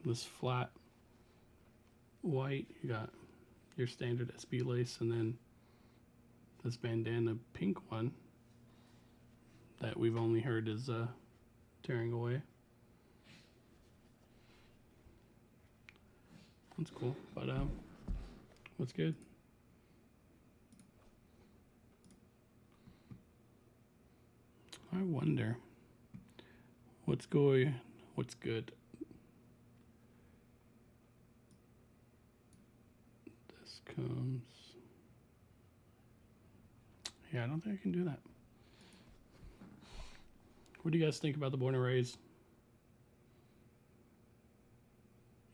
this flat white. You got your standard SB lace, and then this bandana pink one that we've only heard is tearing away. That's cool, but what's good? I wonder what's good. This comes. Yeah, I don't think I can do that. What do you guys think about the Born and Raised?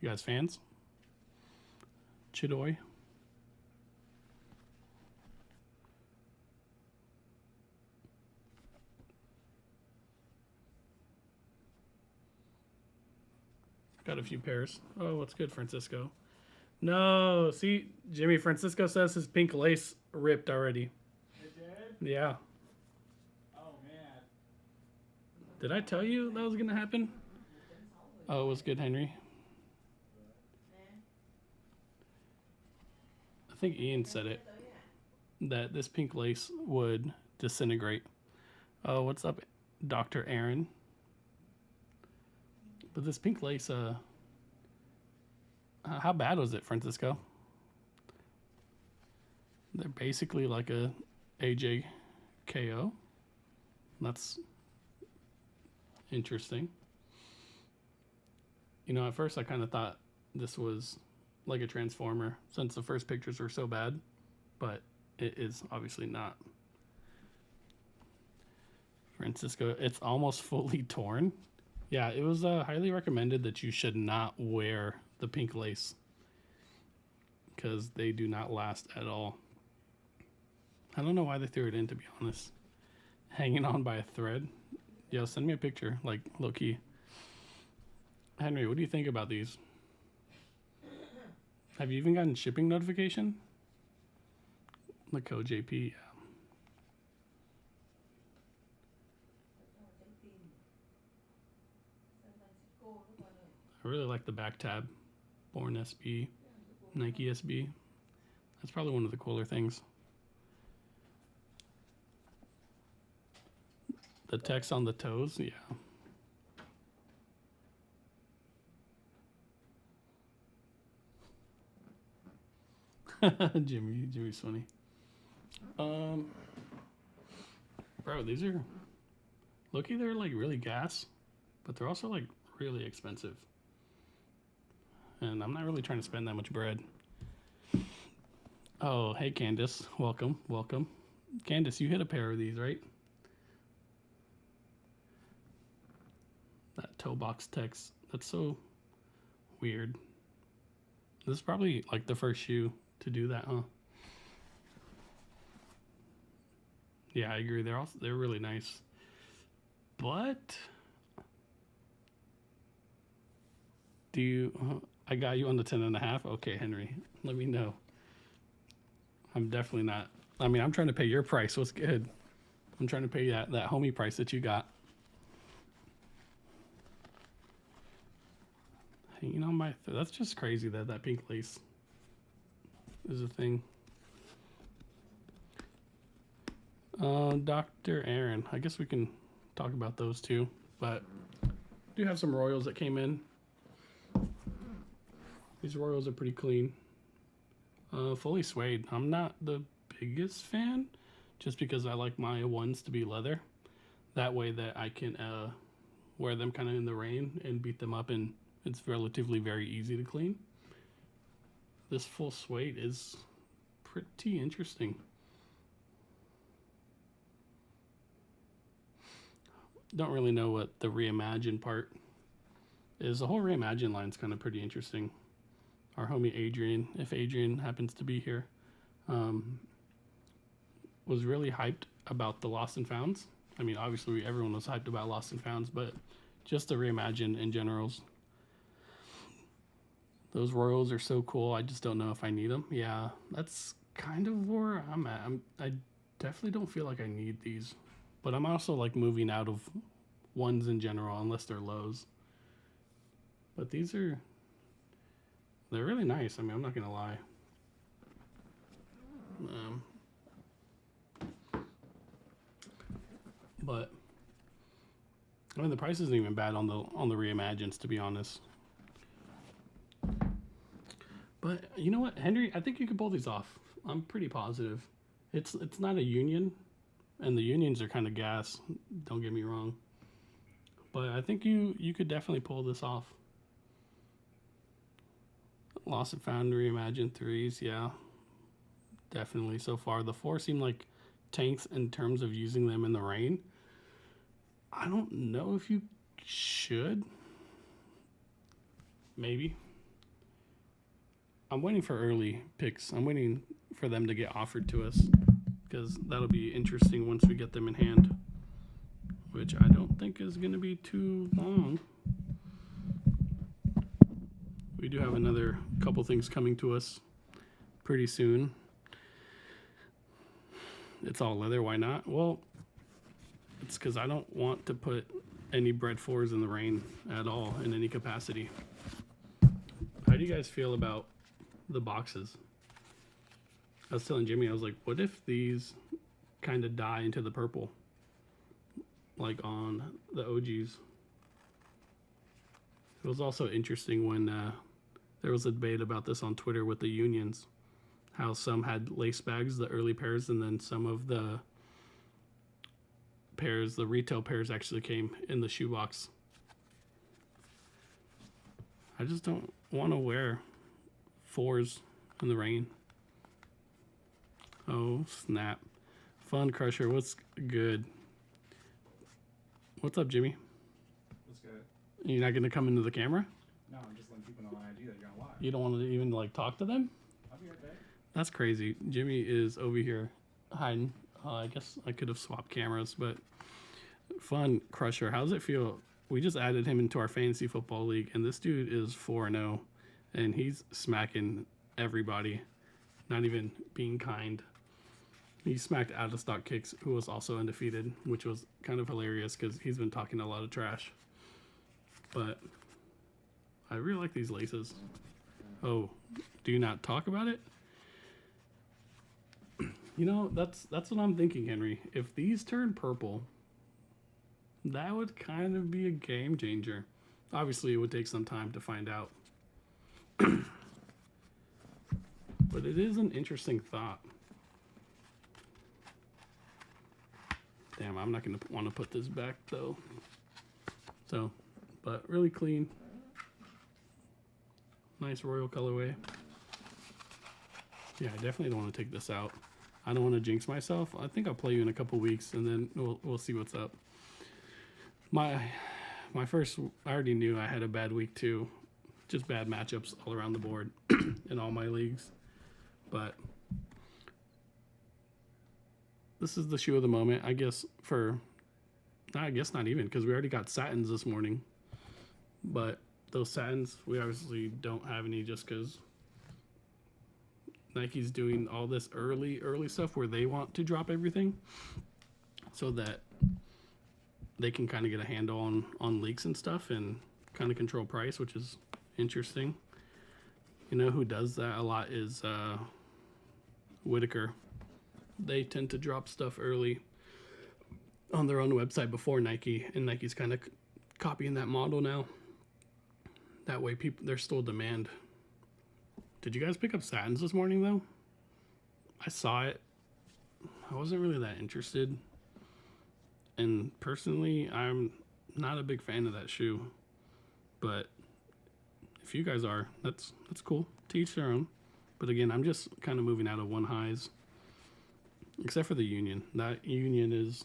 You guys fans? Chidoy? Got a few pairs. Oh, what's good, Francisco? No, see, Jimmy, Francisco says his pink lace ripped already. It did? Yeah. Oh, man. Did I tell you that was going to happen? Oh, it was good, Henry. I think Ian said it, that this pink lace would disintegrate. Oh, what's up, Dr. Aaron? But this pink lace, how bad was it, Francisco? They're basically like a AJKO. That's interesting. You know, at first I kind of thought this was like a transformer since the first pictures were so bad, but it is obviously not. Francisco, it's almost fully torn. Yeah, it was highly recommended that you should not wear the pink lace because they do not last at all. I don't know why they threw it in, to be honest. Hanging on by a thread. Yo, send me a picture, like low key. Henry, what do you think about these? Have you even gotten shipping notification? The code JP, yeah. I really like the back tab. Born SB, Nike SB. That's probably one of the cooler things. The text on the toes, yeah. Jimmy's funny. Bro, these are looky, they're like really gas, but they're also like really expensive. And I'm not really trying to spend that much bread. Oh, hey Candace, welcome. Candace, you hit a pair of these, right? That toe box text, that's so weird. This is probably like the first shoe to do that, huh? Yeah, I agree. They're really nice. But do you I got you on the 10.5. Okay, Henry, let me know. I'm definitely not. I mean, I'm trying to pay your price. What's good? I'm trying to pay that homie price that you got. Hanging on my that's just crazy that pink lace is a thing. Dr. Aaron, I guess we can talk about those too, but I do have some Royals that came in. These Royals are pretty clean. Fully suede. I'm not the biggest fan, just because I like my ones to be leather. That way that I can wear them kind of in the rain and beat them up, and it's relatively very easy to clean. This full suede is pretty interesting. Don't really know what the Reimagined part is. The whole Reimagined line is kind of pretty interesting. Our homie Adrian, if Adrian happens to be here, was really hyped about the Lost and Founds. I mean, obviously everyone was hyped about Lost and Founds, but just the Reimagined in generals. Those Royals are so cool. I just don't know if I need them. Yeah, that's kind of where I'm at. I definitely don't feel like I need these. But I'm also like moving out of ones in general, unless they're lows. But these are they're really nice. I mean, I'm not gonna lie. But I mean, the price isn't even bad on the Reimagineds, to be honest. But you know what, Henry? I think you could pull these off. I'm pretty positive. It's not a union, and the unions are kind of gas. Don't get me wrong. But I think you could definitely pull this off. Lost and found reimagined threes, yeah, definitely. So far, the four seem like tanks in terms of using them in the rain. I don't know if you should. Maybe. I'm waiting for early picks. I'm waiting for them to get offered to us, because that'll be interesting once we get them in hand, which I don't think is going to be too long. We do have another couple things coming to us pretty soon. It's all leather. Why not? Well, it's because I don't want to put any bread fours in the rain at all in any capacity. How do you guys feel about the boxes? I was telling Jimmy, I was like, what if these kind of die into the purple, like on the OGs? It was also interesting when there was a debate about this on Twitter with the unions, how some had lace bags, the early pairs, and then some of the pairs, the retail pairs, actually came in the shoebox. I just don't want to wear fours in the rain. Oh, snap. Fun Crusher, what's good? What's up, Jimmy? What's good? You're not going to come into the camera? No, I'm just letting people know my idea that you're on live. You don't want to even, like, talk to them? I'll be right back. That's crazy. Jimmy is over here hiding. I guess I could have swapped cameras, but Fun Crusher, how does it feel? We just added him into our fantasy football league, and this dude is 4-0, and he's smacking everybody, not even being kind. He smacked Out of Stock Kicks, who was also undefeated, which was kind of hilarious because he's been talking a lot of trash. But I really like these laces. Oh, do you not talk about it? You know, that's what I'm thinking, Henry. If these turn purple, that would kind of be a game changer. Obviously, it would take some time to find out. But it is an interesting thought. Damn, I'm not going to want to put this back, though. So, but really clean. Nice royal colorway. Yeah, I definitely don't want to take this out. I don't want to jinx myself. I think I'll play you in a couple weeks, and then we'll see what's up. My first, I already knew I had a bad week too. Just bad matchups all around the board in all my leagues. But this is the shoe of the moment, I guess. I guess not even, because we already got satins this morning. But those satins, we obviously don't have any just because Nike's doing all this early stuff where they want to drop everything so that they can kind of get a handle on leaks and stuff and kind of control price, which is interesting. You know who does that a lot is Whitaker. They tend to drop stuff early on their own website before Nike, and Nike's kind of copying that model now. That way there's still demand. Did you guys pick up satins this morning though? I saw it. I wasn't really that interested. And personally, I'm not a big fan of that shoe. But if you guys are, that's cool. To each their own. But again, I'm just kind of moving out of one highs. Except for the Union. That Union is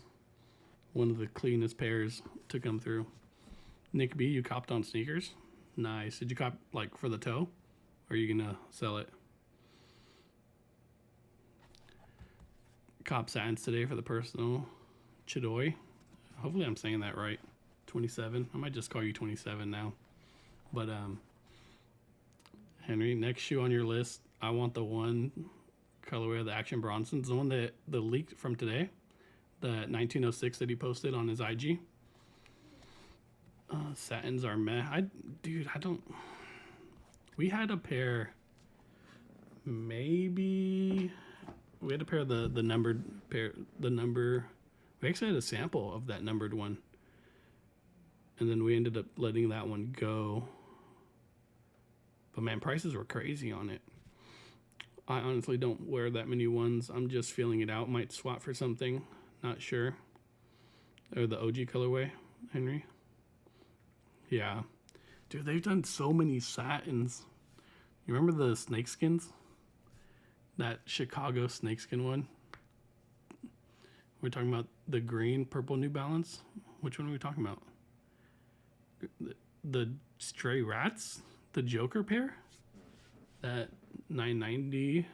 one of the cleanest pairs to come through. Nick B, you copped on sneakers? Nice. Did you cop like for the toe? Or are you gonna sell it? Cop satins today for the personal. Chidoy. Hopefully I'm saying that right. 27. I might just call you 27 now. But Henry, next shoe on your list. I want the one colorway of the Action Bronson's, the one that the leaked from today, the 1906 that he posted on his IG. Satins are meh. I don't. We had a pair. Maybe we had a pair of the numbered pair. The number. We actually had a sample of that numbered one, and then we ended up letting that one go. But man, prices were crazy on it. I honestly don't wear that many ones. I'm just feeling it out. Might swap for something. Not sure. Or the OG colorway, Henry. Yeah. Dude, they've done so many satins. You remember the snakeskins? That Chicago snakeskin one? We're talking about the green, purple New Balance. Which one are we talking about? The Stray Rats? The Joker pair? That 990?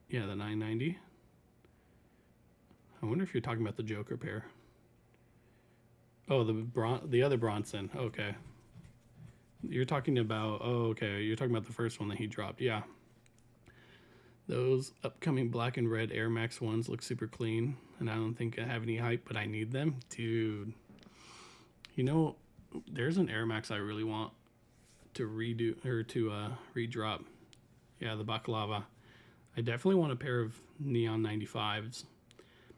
Yeah, the 990. I wonder if you're talking about the Joker pair. Oh, the other Bronson. Okay. You're talking about, you're talking about the first one that he dropped. Yeah. Those upcoming black and red Air Max ones look super clean, and I don't think I have any hype, but I need them. Dude. You know, there's an Air Max I really want to redo, or to redrop. Yeah, the Baklava. I definitely want a pair of Neon 95s,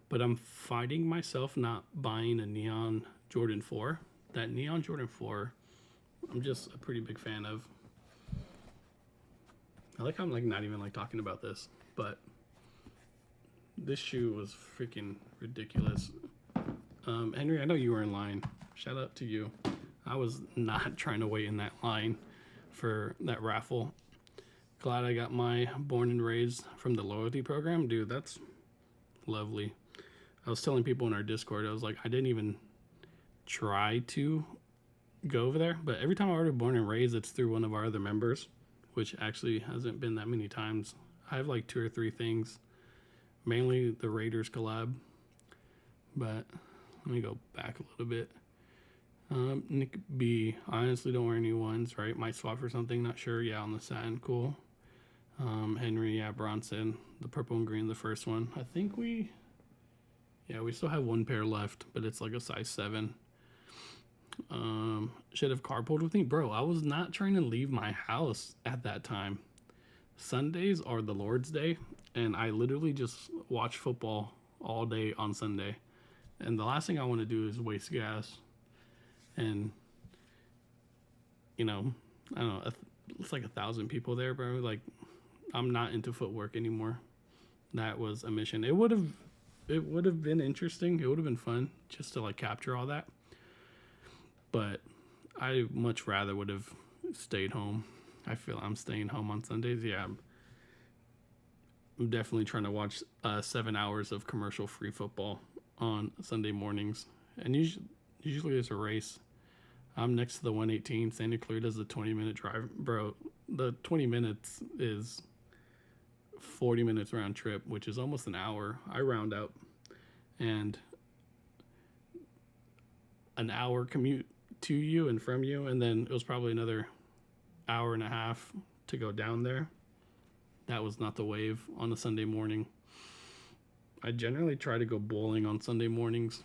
but I'm fighting myself not buying a Neon Jordan 4. That Neon Jordan 4, I'm just a pretty big fan of. I like how I'm like not even like talking about this, but this shoe was freaking ridiculous. Henry, I know you were in line. Shout out to you. I was not trying to wait in that line for that raffle. Glad I got my born and raised from the loyalty program. Dude, that's lovely. I was telling people in our Discord, I was like, I didn't even try to go over there, but every time I order born and raised, it's through one of our other members, which actually hasn't been that many times. I have like 2 or 3 things, mainly the Raiders collab, but let me go back a little bit. Nick B, I honestly don't wear any ones, right? Might swap for something, not sure. Yeah, on the satin, cool. Henry, yeah, Bronson, the purple and green, the first one. I think we still have 1 pair left, but it's like a size 7. Should have carpooled with me. Bro, I was not trying to leave my house at that time. Sundays are the Lord's Day, and I literally just watch football all day on Sunday. And the last thing I want to do is waste gas. And, you know, I don't know, it's like 1,000 people there, bro. Like, I'm not into footwork anymore. That was a mission. It would have been interesting. It would have been fun just to like capture all that. But I much rather would have stayed home. I feel I'm staying home on Sundays. Yeah, I'm definitely trying to watch 7 hours of commercial-free football on Sunday mornings. And usually there's a race. I'm next to the 118. Santa Clarita does the 20-minute drive. Bro, the 20 minutes is 40 minutes round trip, which is almost an hour. I round up. And an hour commute to you and from you, and then it was probably another hour and a half to go down there. That was not the wave on a Sunday morning. I generally try to go bowling on Sunday mornings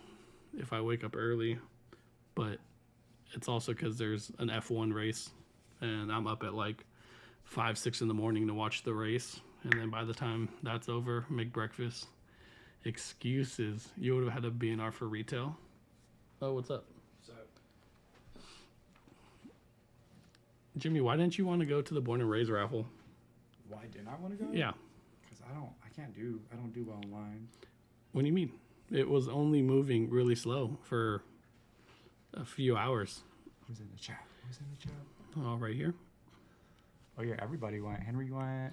if I wake up early, but it's also because there's an F1 race, and I'm up at like 5, 6 in the morning to watch the race, and then by the time that's over, make breakfast. Excuses. You would have had a BnR for retail. Oh, what's up? So, Jimmy, why didn't you want to go to the Born and Raised raffle? why didn't I want to go? Yeah. Because I don't do well online. What do you mean? It was only moving really slow for a few hours. Who's in the chat? Oh, right here. Oh yeah, everybody went. Henry went.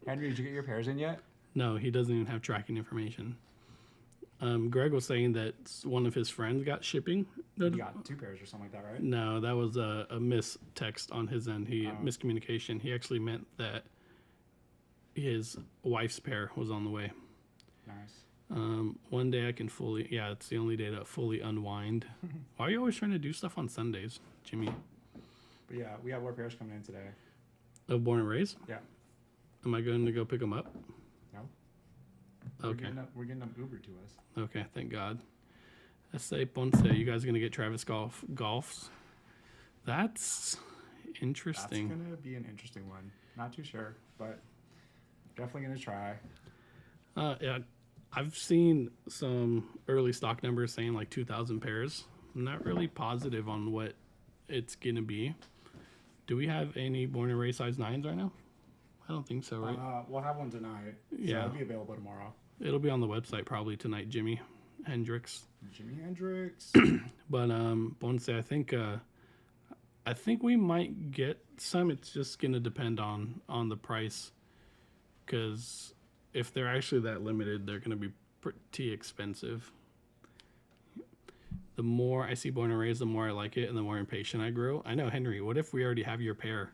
Henry, did you get your pairs in yet? No, he doesn't even have tracking information. Greg was saying that one of his friends got shipping. You got 2 pairs or something like that, right? No, that was a mistext on his end. Miscommunication. He actually meant that his wife's pair was on the way. Nice. One day I can fully, it's the only day to fully unwind. Why are you always trying to do stuff on Sundays, Jimmy? But yeah, we have more pairs coming in today. Of Born and Raised? Yeah. Am I going to go pick them up? No. Okay. We're getting them Uber to us. Okay, thank God. Ese Ponce, you guys are going to get Travis Golfs? That's interesting. That's gonna be an interesting one. Not too sure, but definitely gonna try. Yeah, I've seen some early stock numbers saying like 2,000 pairs. I'm not really positive on what it's gonna be. Do we have any born and raised size 9s right now? I don't think so, right? We'll have one tonight. Yeah. So it'll be available tomorrow. It'll be on the website probably tonight, Jimi Hendrix. Jimi Hendrix. But Bonse, I think we might get some. It's just gonna depend on the price, because if they're actually that limited, they're gonna be pretty expensive. The more I see born and raised, the more I like it, and the more impatient I grow. I know, Henry. What if we already have your pair?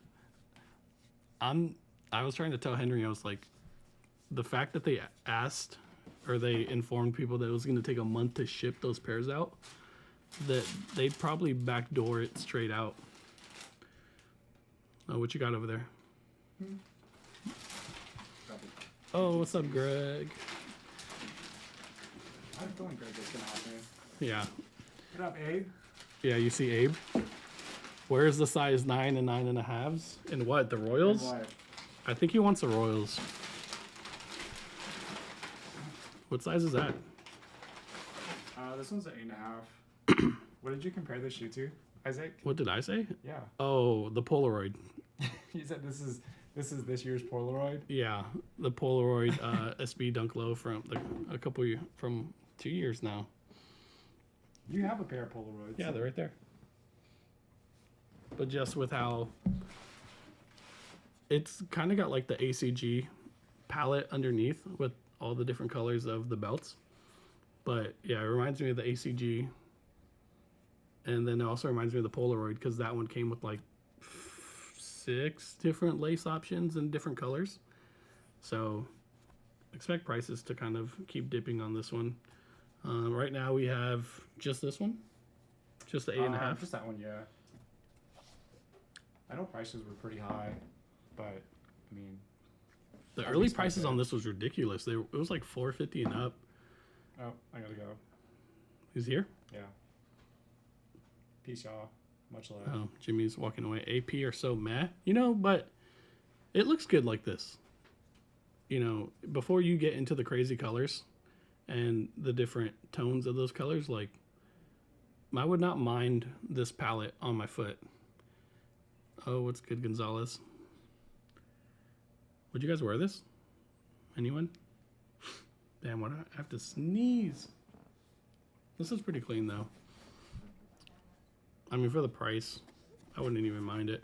I was trying to tell Henry, I was like, the fact that they asked or they informed people that it was going to take a month to ship those pairs out, that they'd probably backdoor it straight out. Oh, what you got over there? Oh, what's up, Greg? I'm feeling Greg is gonna help me. Yeah. What up, Abe? Yeah, you see Abe? Where's the size 9 and 9.5s? And what, the Royals? And what? I think he wants the Royals. What size is that? This one's an 8.5. What did you compare this shoe to, Isaac? What did I say? Yeah. Oh, the Polaroid. You said this is this year's Polaroid. Yeah, the Polaroid SB Dunk Low from from 2 years now. You have a pair of Polaroids. Yeah, they're right there. But just with how it's kind of got like the ACG palette underneath with all the different colors of the belts. But yeah, it reminds me of the ACG. And then it also reminds me of the Polaroid, because that one came with like 6 different lace options in different colors. So expect prices to kind of keep dipping on this one. Right now we have just this one, just the 8.5. Just that one, yeah. I know prices were pretty high, but I mean, the early prices on this was ridiculous. It was like $450 and up. Oh, I gotta go. He's here? Yeah. Peace, y'all. Much love. Oh, Jimmy's walking away. AP are so meh, but it looks good like this. Before you get into the crazy colors and the different tones of those colors, like, I would not mind this palette on my foot. Oh, what's good, Gonzalez? Would you guys wear this? Anyone? Damn, what? I have to sneeze. This is pretty clean, though. I mean, for the price, I wouldn't even mind it.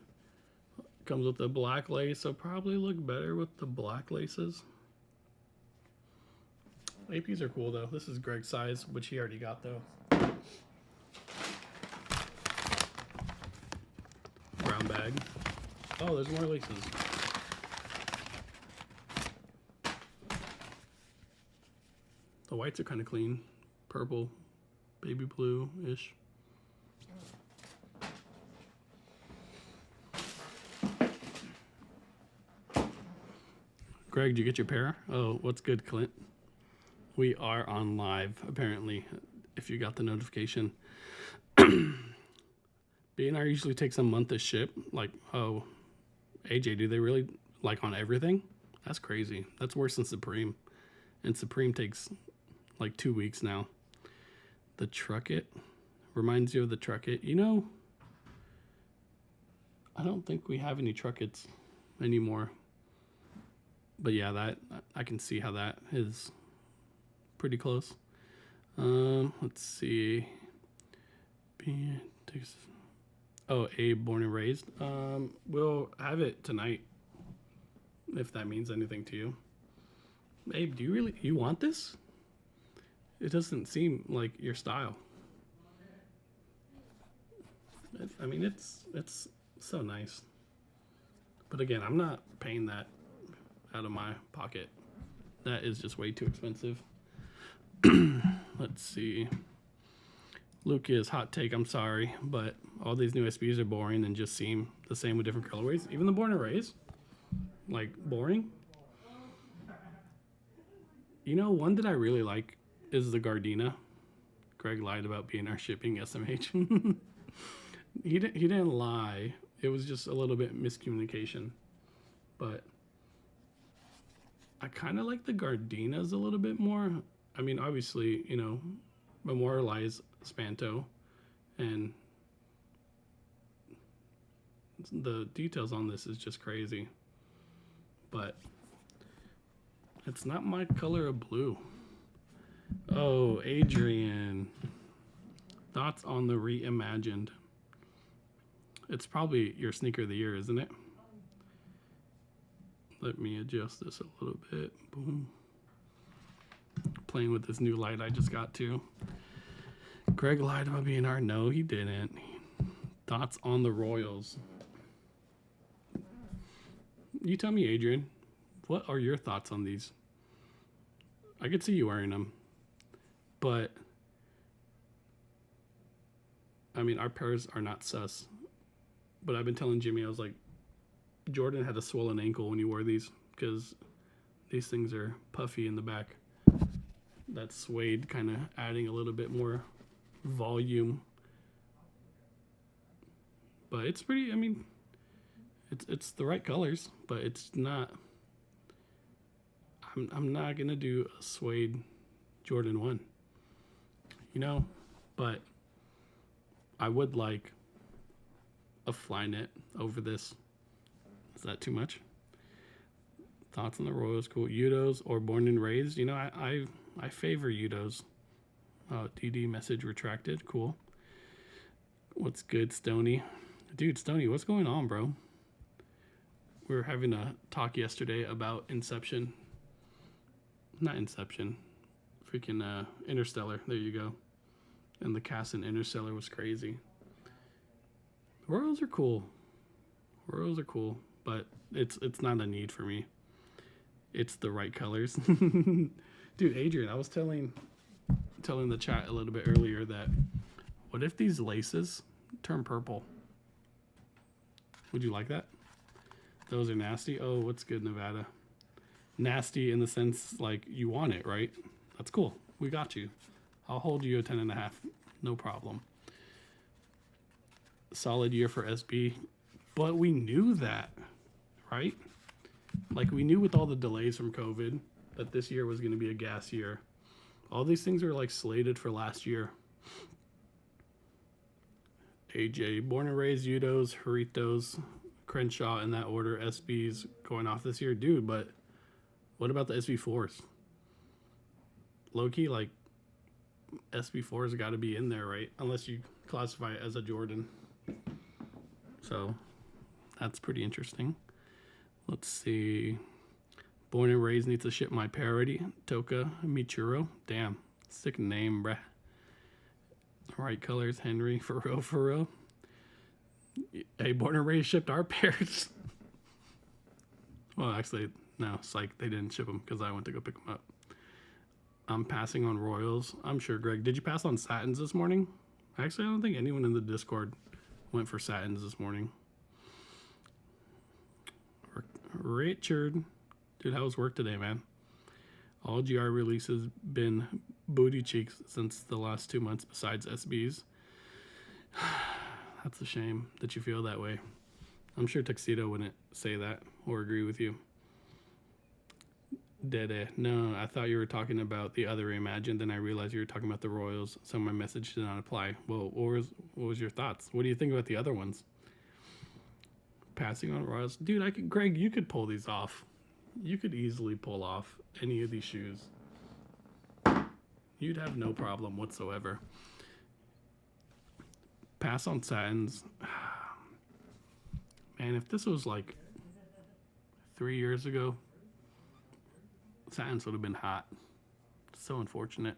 Comes with the black lace, so probably look better with the black laces. APs are cool, though. This is Greg's size, which he already got, though. Brown bag. Oh, there's more laces. The whites are kind of clean. Purple, baby blue-ish. Greg, did you get your pair? Oh, what's good, Clint? We are on live, apparently, if you got the notification. BxR usually takes a month to ship. Like, oh, AJ, do they really, like, on everything? That's crazy. That's worse than Supreme. And Supreme takes, like, 2 weeks now. The Truckit reminds you of the Truckit. I don't think we have any Truckits anymore. But yeah, that I can see how that is pretty close. Let's see. Oh, Abe, born and raised. We'll have it tonight, if that means anything to you. Abe, do you want this? It doesn't seem like your style. I mean, it's so nice. But again, I'm not paying that out of my pocket. That is just way too expensive. Let's see. Lucas, hot take, I'm sorry, but all these new SBs are boring and just seem the same with different colorways. Even the born and raised, like, boring. One that I really like is the Gardena. Greg lied about BxR shipping SMH. He didn't lie. It was just a little bit miscommunication. But I kind of like the Gardinas a little bit more. I mean, obviously, you know, memorialize Spanto, and the details on this is just crazy. But it's not my color of blue. Oh, Adrian. Thoughts on the Reimagined? It's probably your sneaker of the year, isn't it? Let me adjust this a little bit. Boom. Playing with this new light I just got to. Greg lied about BxR. No, he didn't. Thoughts on the Royals? You tell me, Adrian. What are your thoughts on these? I could see you wearing them. But, I mean, our pairs are not sus. But I've been telling Jimmy, I was like, Jordan had a swollen ankle when he wore these because these things are puffy in the back. That suede kind of adding a little bit more volume. But it's pretty, I mean, it's the right colors, but it's not, I'm not going to do a suede Jordan 1, you know, but I would like a Flyknit over this. Is that too much? Thoughts on the Royals? Cool. Udos or Born and Raised? You know, I favor Udos. DD message retracted. Cool. What's good, Stony? Dude, Stony, what's going on, bro? We were having a talk yesterday about Inception. Not Inception. Freaking Interstellar. There you go. And the cast in Interstellar was crazy. Royals are cool. Royals are cool, but it's not a need for me. It's the right colors. Dude, Adrian, I was telling the chat a little bit earlier that what if these laces turn purple? Would you like that? Those are nasty. Oh, what's good, Nevada? Nasty in the sense like you want it, right? That's cool. We got you. I'll hold you a 10.5. No problem. Solid year for SB. But we knew that, right? Like we knew with all the delays from COVID that this year was going to be a gas year. All these things are like slated for last year. AJ, Born and Raised, Udos, Haritos, Crenshaw in that order. SBs going off this year. Dude, but what about the SB4s? Low-key, like, SB4s got to be in there, right? Unless you classify it as a Jordan. So, that's pretty interesting. Let's see. Born and Raised needs to ship my parody. Toka Michiro. Damn. Sick name, bruh. Right colors, Henry. For real. Hey, Born and Raised shipped our pairs. Well, actually, no. Psych. They didn't ship them because I went to go pick them up. I'm passing on Royals. I'm sure, Greg. Did you pass on Satins this morning? Actually, I don't think anyone in the Discord went for Satins this morning. Richard. Dude, how was work today, man? All GR releases been booty cheeks since the last 2 months besides SBs. That's a shame that you feel that way. I'm sure Tuxedo wouldn't say that or agree with you. Dede. No, I thought you were talking about the other Reimagined, then I realized you were talking about the Royals, so my message did not apply. Well, what was your thoughts? What do you think about the other ones? Passing on Royals. Dude, Greg, you could pull these off. You could easily pull off any of these shoes. You'd have no problem whatsoever. Pass on Satins. Man, if this was like 3 years ago, Satins would have been hot. So unfortunate.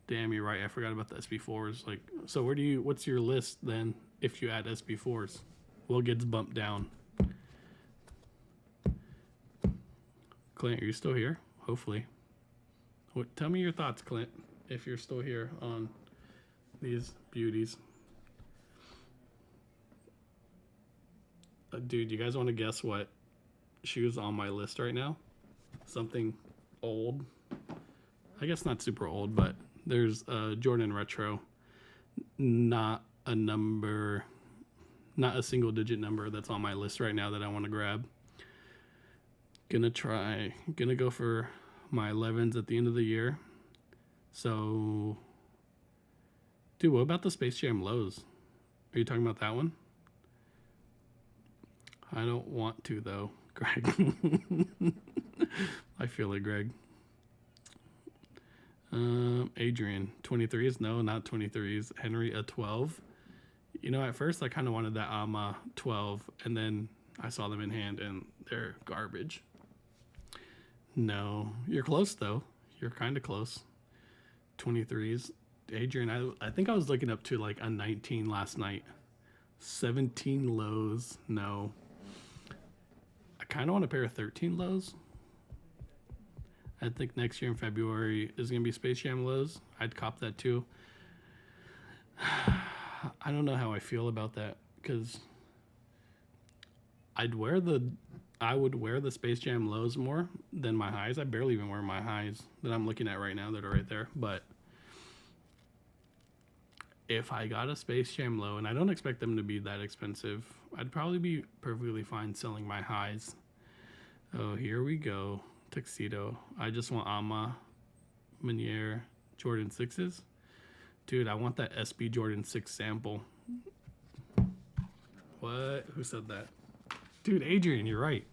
Damn, you're right. I forgot about the SB4s. Like, so what's your list then if you add SB4s? What gets bumped down? Clint, are you still here? Hopefully. Tell me your thoughts, Clint, if you're still here on these beauties. Dude, you guys want to guess what shoes on my list right now? Something old. I guess not super old, but there's Jordan Retro. Not a number, not a single digit number that's on my list right now that I want to grab. Gonna go for my 11s at the end of the year. So, dude, what about the Space Jam lows? Are you talking about that one? I don't want to, though, Greg. I feel it, Greg. Adrian, 23s? No, not 23s. Henry, a 12. You know, at first I kind of wanted that Alma 12, and then I saw them in hand, and they're garbage. No, you're close, though. You're kind of close. 23s. Adrian, I think I was looking up to like a 19 last night. 17 lows. No. I kind of want a pair of 13 lows. I think next year in February is going to be Space Jam lows. I'd cop that too. I don't know how I feel about that because I would wear the Space Jam lows more than my highs. I barely even wear my highs that I'm looking at right now that are right there. But if I got a Space Jam low, and I don't expect them to be that expensive, I'd probably be perfectly fine selling my highs. Oh, here we go. Tuxedo. I just want Ama, Meunier, Jordan 6s. Dude, I want that SB Jordan 6 sample. What? Who said that? Dude, Adrian, you're right.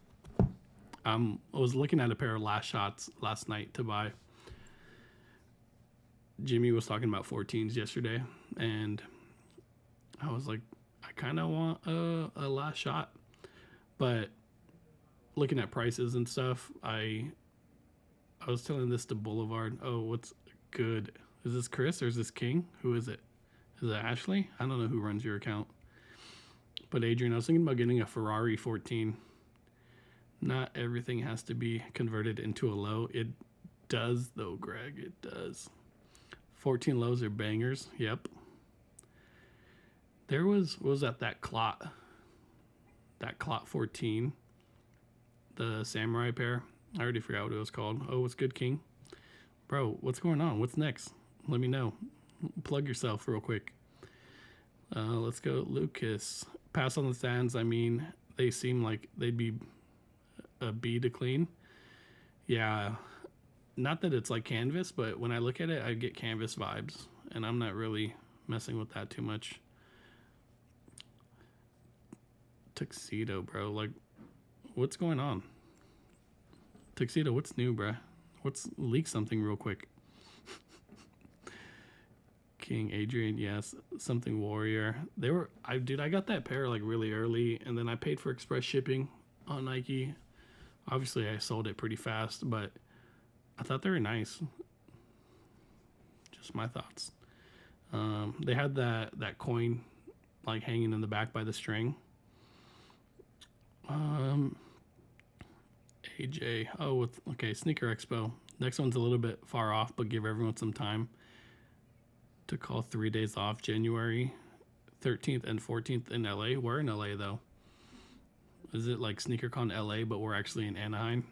I was looking at a pair of last shots last night to buy. Jimmy was talking about 14s yesterday, and I was like, I kind of want a last shot. But looking at prices and stuff, I was telling this to Boulevard. Oh, what's good? Is this Chris or is this King? Who is it? Is it Ashley? I don't know who runs your account. But Adrian, I was thinking about getting a Ferrari 14. Not everything has to be converted into a low. It does, though, Greg. It does. 14 lows are bangers. Yep. There was, what was that Clot? That Clot 14. The Samurai pair. I already forgot what it was called. Oh, what's good, King? Bro, what's going on? What's next? Let me know. Plug yourself real quick. Let's go, Lucas. Pass on the sands. I mean, they seem like they'd be a B to clean. Yeah. Not that it's like canvas, but when I look at it, I get canvas vibes. And I'm not really messing with that too much. Tuxedo, bro. Like, what's going on? Tuxedo, what's new, bruh? What's leak something real quick? King Adrian, yes, something Warrior. They were, I got that pair like really early, and then I paid for express shipping on Nike. Obviously, I sold it pretty fast, but I thought they were nice. Just my thoughts. They had that coin like hanging in the back by the string. AJ, okay, Sneaker Expo. Next one's a little bit far off, but give everyone some time to call 3 days off. January 13th and 14th in LA. We're in LA though. Is it like SneakerCon LA, but we're actually in Anaheim?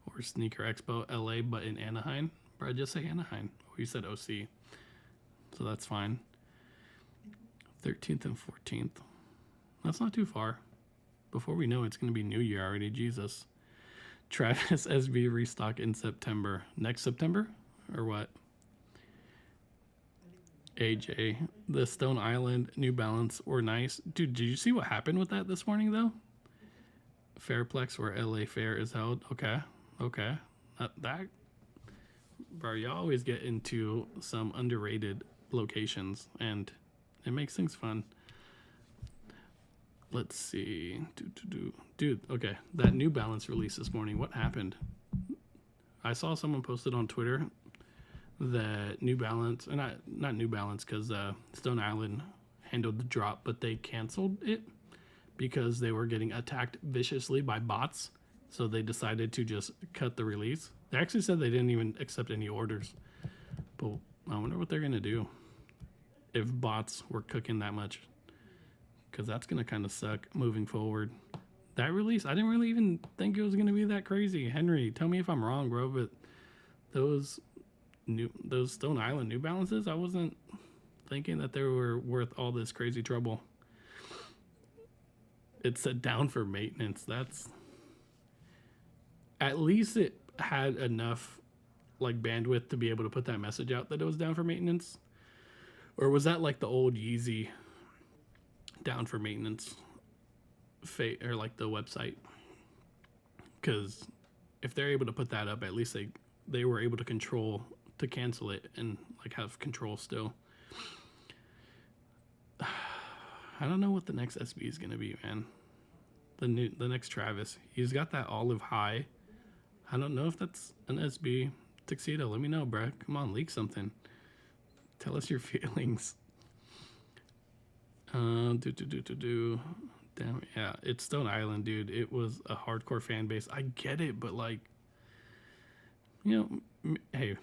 Or Sneaker Expo LA, but in Anaheim? Bro, just say Anaheim. You said OC. So that's fine. 13th and 14th. That's not too far. Before we know it's going to be New Year already. Jesus. Travis SB restock in September. Next September? Or what? AJ. The Stone Island New Balance were nice. Dude, did you see what happened with that this morning, though? Fairplex, where LA Fair is held. Okay. That bro, you always get into some underrated locations, and it makes things fun. Let's see. Dude, okay. That New Balance release this morning, what happened? I saw someone posted on Twitter that New Balance, and not New Balance, because Stone Island handled the drop, but they canceled it because they were getting attacked viciously by bots. So they decided to just cut the release. They actually said they didn't even accept any orders. But I wonder what they're going to do if bots were cooking that much. Because that's going to kind of suck moving forward. That release, I didn't really even think it was going to be that crazy. Henry, tell me if I'm wrong, bro. But those Stone Island New Balances, I wasn't thinking that they were worth all this crazy trouble. It said down for maintenance. That's at least it had enough like bandwidth to be able to put that message out that it was down for maintenance. Or was that like the old Yeezy down for maintenance or like the website? Because if they're able to put that up, at least they were able to cancel it and like have control still. I don't know what the next SB is gonna be, man. The next Travis. He's got that olive high. I don't know if that's an SB tuxedo. Let me know, bruh. Come on, leak something. Tell us your feelings. Damn, yeah, it's Stone Island, dude. It was a hardcore fan base. I get it, but like, you know, hey,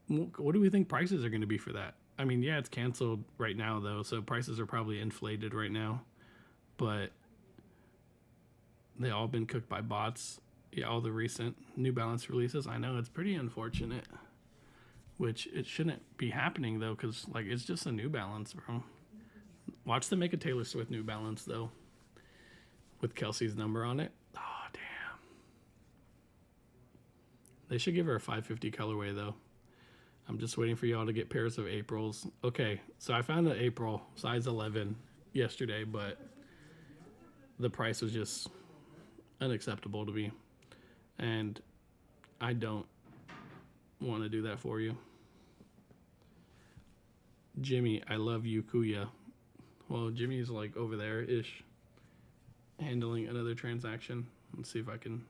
what do we think prices are going to be for that? I mean, yeah, it's canceled right now though, so prices are probably inflated right now. But they all been cooked by bots. Yeah, all the recent New Balance releases. I know it's pretty unfortunate, which it shouldn't be happening though, because like it's just a New Balance, bro. Watch them make a Taylor Swift New Balance though, with Kelsey's number on it. Oh damn! They should give her a 550 colorway though. I'm just waiting for y'all to get pairs of Aprils. Okay, so I found an April size 11 yesterday, but the price was just unacceptable to me, and I don't want to do that for you. Jimmy, I love you, Kuya. Well, Jimmy's like over there ish, handling another transaction. Let's see if I can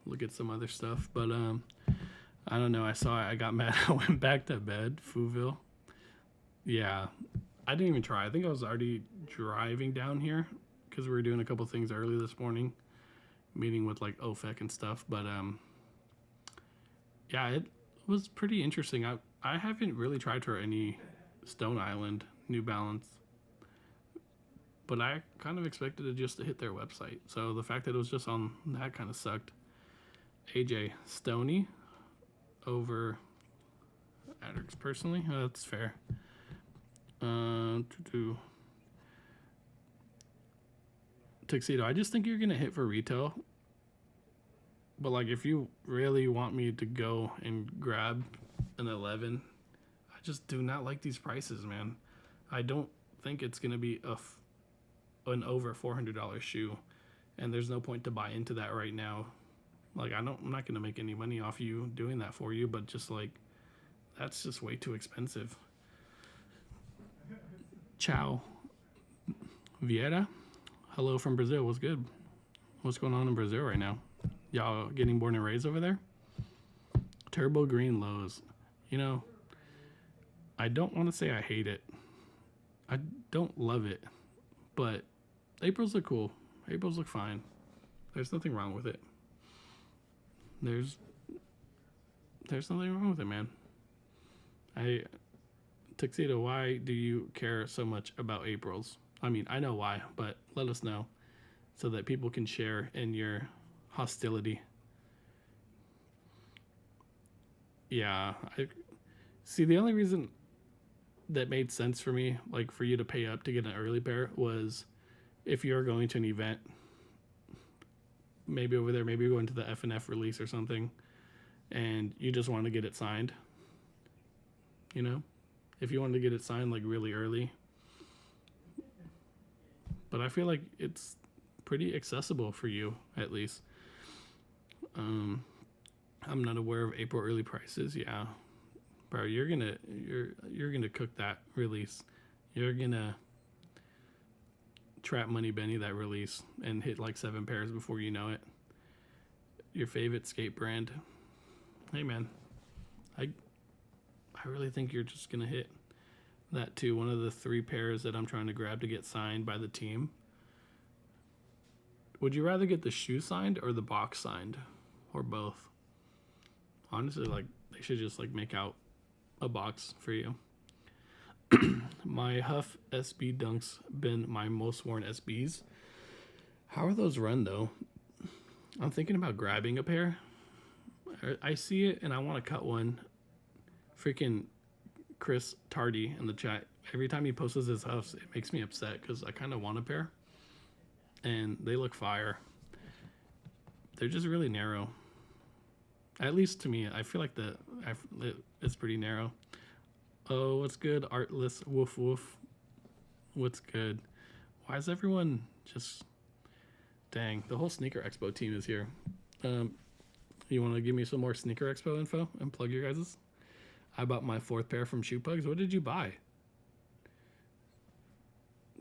look at some other stuff. But I don't know. I got mad. I went back to bed. Fouville. Yeah, I didn't even try. I think I was already driving down here because we were doing a couple things early this morning, meeting with like OFEC and stuff. But yeah, it was pretty interesting. I haven't really tried for any Stone Island New Balance, but I kind of expected it just to hit their website. So the fact that it was just on that kind of sucked. AJ Stoney over Adderx personally. Oh, that's fair. Tuxedo. I just think you're gonna hit for retail. But like, if you really want me to go and grab an 11, I just do not like these prices, man. I don't think it's gonna be an over $400 shoe, and there's no point to buy into that right now. Like, I'm not gonna make any money off you doing that for you, but just like, that's just way too expensive. Ciao, Vieira. Hello from Brazil. What's good? What's going on in Brazil right now? Y'all getting born and raised over there? Turbo green lows. You know, I don't want to say I hate it. I don't love it, but Aprils look cool. Aprils look fine. There's nothing wrong with it. There's nothing wrong with it, man. Tuxedo, why do you care so much about Aprils? I mean, I know why, but let us know so that people can share in your hostility. Yeah, I see. The only reason that made sense for me, like for you to pay up to get an early pair, was if you're going to an event, maybe over there, maybe you're going to the F&F release or something, and you just want to get it signed. You know, if you wanted to get it signed like really early. But I feel like it's pretty accessible for you, at least. I'm not aware of April early prices. Yeah, bro, you're gonna cook that release. You're gonna trap Money Benny that release and hit like 7 pairs before you know it. Your favorite skate brand. Hey man, I really think you're just gonna hit that too. One of the 3 pairs that I'm trying to grab to get signed by the team. Would you rather get the shoe signed or the box signed, or both? Honestly, like, they should just like make out a box for you. My Huff SB Dunks been my most worn SBs. How are those run though? I'm thinking about grabbing a pair. I see it and I want to cut one. Freaking Chris Tardy in the chat. Every time he posts his huffs, it makes me upset because I kind of want a pair. And they look fire. They're just really narrow. At least to me, I feel like it's pretty narrow. Oh, what's good? Artless woof woof. What's good? Why is everyone just... Dang, the whole Sneaker Expo team is here. You want to give me some more Sneaker Expo info and plug your guys's? I bought my 4th pair from Shoepugs. What did you buy?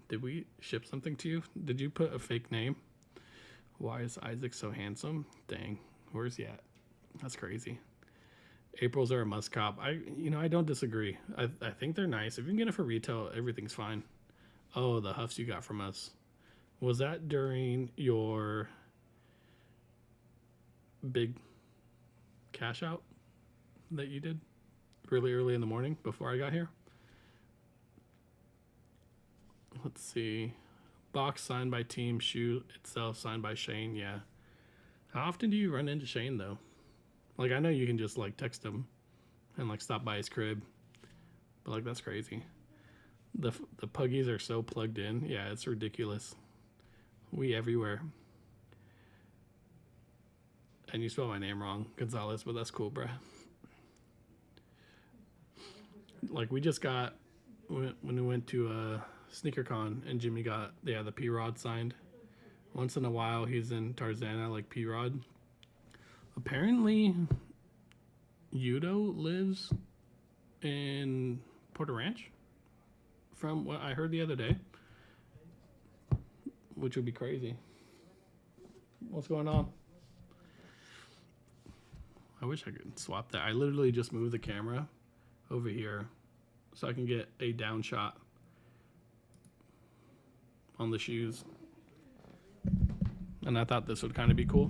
Did we ship something to you? Did you put a fake name? Why is Isaac so handsome? Dang, where's he at? That's crazy. April's are a must cop. I don't disagree. I think they're nice. If you can get it for retail, everything's fine. Oh, the huffs you got from us. Was that during your big cash out that you did really early in the morning before I got here? Let's see. Box signed by team, shoe itself signed by Shane. Yeah. How often do you run into Shane though? Like, I know you can just like text him and like stop by his crib, but like that's crazy. The puggies are so plugged in. Yeah, it's ridiculous. We everywhere. And you spelled my name wrong, Gonzalez, but that's cool, bruh. Like, we just got, when we went to SneakerCon and Jimmy got, the P-Rod signed. Once in a while, he's in Tarzana, like P-Rod. Apparently, Yudo lives in Porter Ranch, from what I heard the other day, which would be crazy. What's going on? I wish I could swap that. I literally just moved the camera over here so I can get a down shot on the shoes. And I thought this would kind of be cool.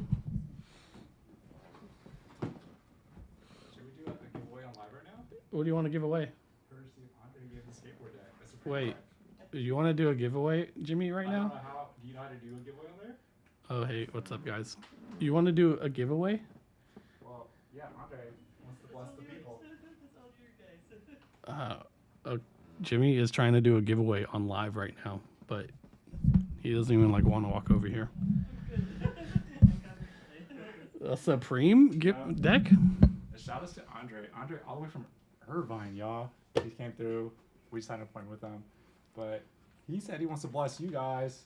Should we do a giveaway on live right now? What do you want to give away? Courtesy of Andre gave the skateboard deck. That's a free Wait, product. do you want to do a giveaway, Jimmy, right I now? don't know how. Do you know how to do a giveaway on there? Oh, hey, what's up, guys? You want to do a giveaway? Well, yeah, Andre wants to bless the people. Jimmy is trying to do a giveaway on live right now, but he doesn't even like want to walk over here. A Supreme deck? Shout out to Andre. Andre all the way from Irvine, y'all. He came through. We signed an appointment with him. But he said he wants to bless you guys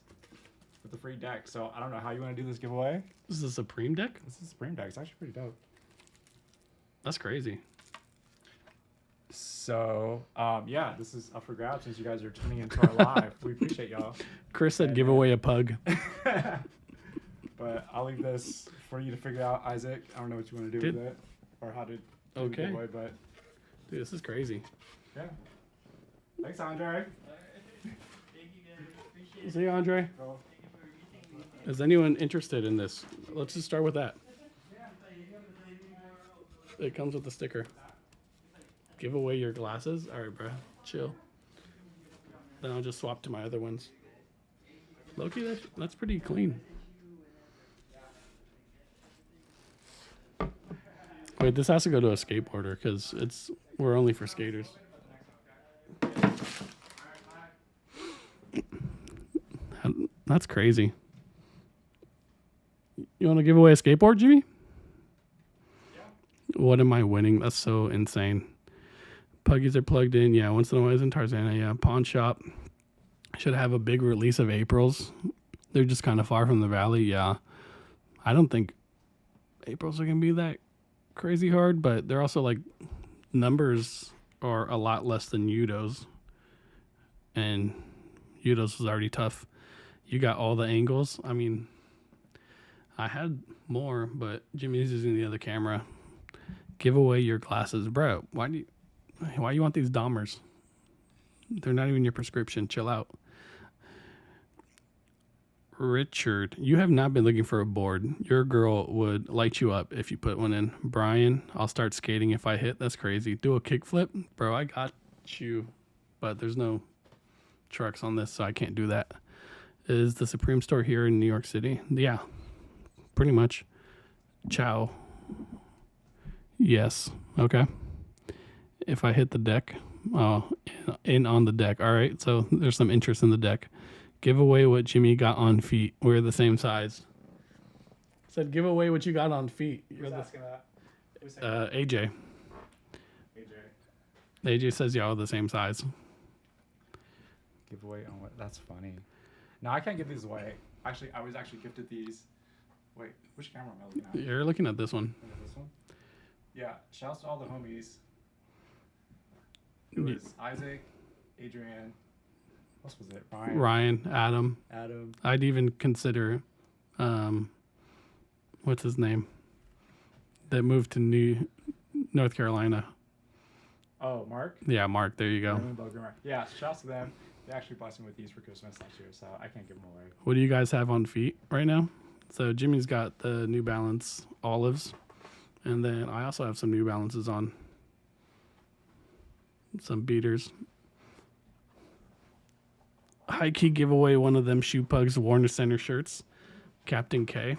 with the free deck. So I don't know how you want to do this giveaway. This is a Supreme deck? This is a Supreme deck. It's actually pretty dope. That's crazy. So, yeah, this is up for grabs since you guys are tuning into our live. We appreciate y'all. Chris said give away a pug. But I'll leave this for you to figure out, Isaac. I don't know what you want to do with it or how to do the giveaway, but dude, this is crazy. yeah. Thanks, Andre. Thank you guys. Appreciate it. See you, Andre. Cool. Thank you for everything. Is anyone interested in this? Let's just start with that. It comes with a sticker. Give away your glasses? Alright, bro. Chill. Then I'll just swap to my other ones. Loki, that's pretty clean. Wait, this has to go to a skateboarder because we're only for skaters. That's crazy. You want to give away a skateboard, Jimmy? What am I winning? That's so insane. Puggies are plugged in. Yeah, once in a while is in Tarzana. Yeah, pawn shop. Should have a big release of April's. They're just kind of far from the valley. Yeah. I don't think April's are going to be that crazy hard, but they're also like numbers are a lot less than Udo's. And Udo's was already tough. You got all the angles. I mean, I had more, but Jimmy's using the other camera. Give away your glasses. Bro, why you want these Dahmers? They're not even your prescription. Chill out. Richard, you have not been looking for a board. Your girl would light you up if you put one in. Brian, I'll start skating if I hit. That's crazy. Do a kickflip? Bro, I got you. But there's no trucks on this, so I can't do that. Is the Supreme store here in New York City? Yeah, pretty much. Ciao. Yes. Okay. If I hit the deck, Oh, in on the deck. All right, so there's some interest in the deck. Give away what Jimmy got on feet. We're the same size. Said give away what you got on feet. Who's asking that? Who's saying AJ. AJ. AJ says y'all are the same size. Giveaway on what? That's funny. No, I can't give these away. Actually, I was actually gifted these. Wait, which camera am I looking at? You're looking at this one. This one? Yeah, shouts to all the homies. It was Isaac, Adrian, what was it? Ryan, Adam. Adam. I'd even consider, what's his name? That moved to North Carolina. Oh, Mark? Yeah, Mark. There you go. Yeah, shouts to them. They actually blessed me with these for Christmas last year, so I can't give them away. What do you guys have on feet right now? So Jimmy's got the New Balance olives, and then I also have some New Balances on. Some beaters. High key giveaway one of them Shoepugs Warner Center shirts. Captain K.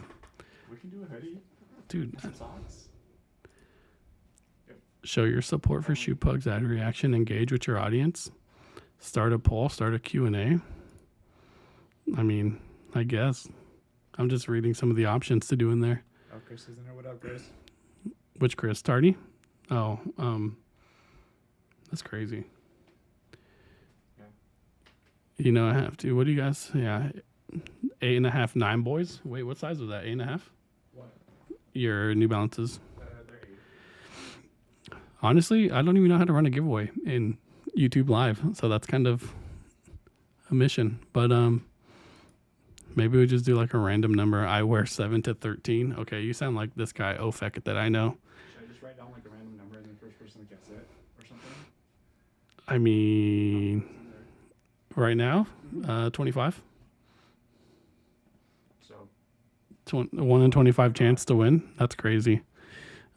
We can do a hoodie. Dude. Some socks. Show your support for Shoepugs. Add reaction. Engage with your audience. Start a poll. Start a Q&A. I mean, I guess. I'm just reading some of the options to do in there. Oh, Chris is in there. What up, Chris? Which Chris? Tardy? Oh, that's crazy. Yeah. You know I have to. What do you guys? Yeah, 8.5, 9 boys. Wait, what size was that? 8.5. What? Your New Balances. They're 8. Honestly, I don't even know how to run a giveaway in YouTube Live, so that's kind of a mission. But maybe we just do like a random number. I wear 7 to 13. Okay, you sound like this guy Ofek that I know. Should I just write down like a random number and then the first person that gets it or something? I mean, right now, 25. So 1 in 25 chance to win. That's crazy.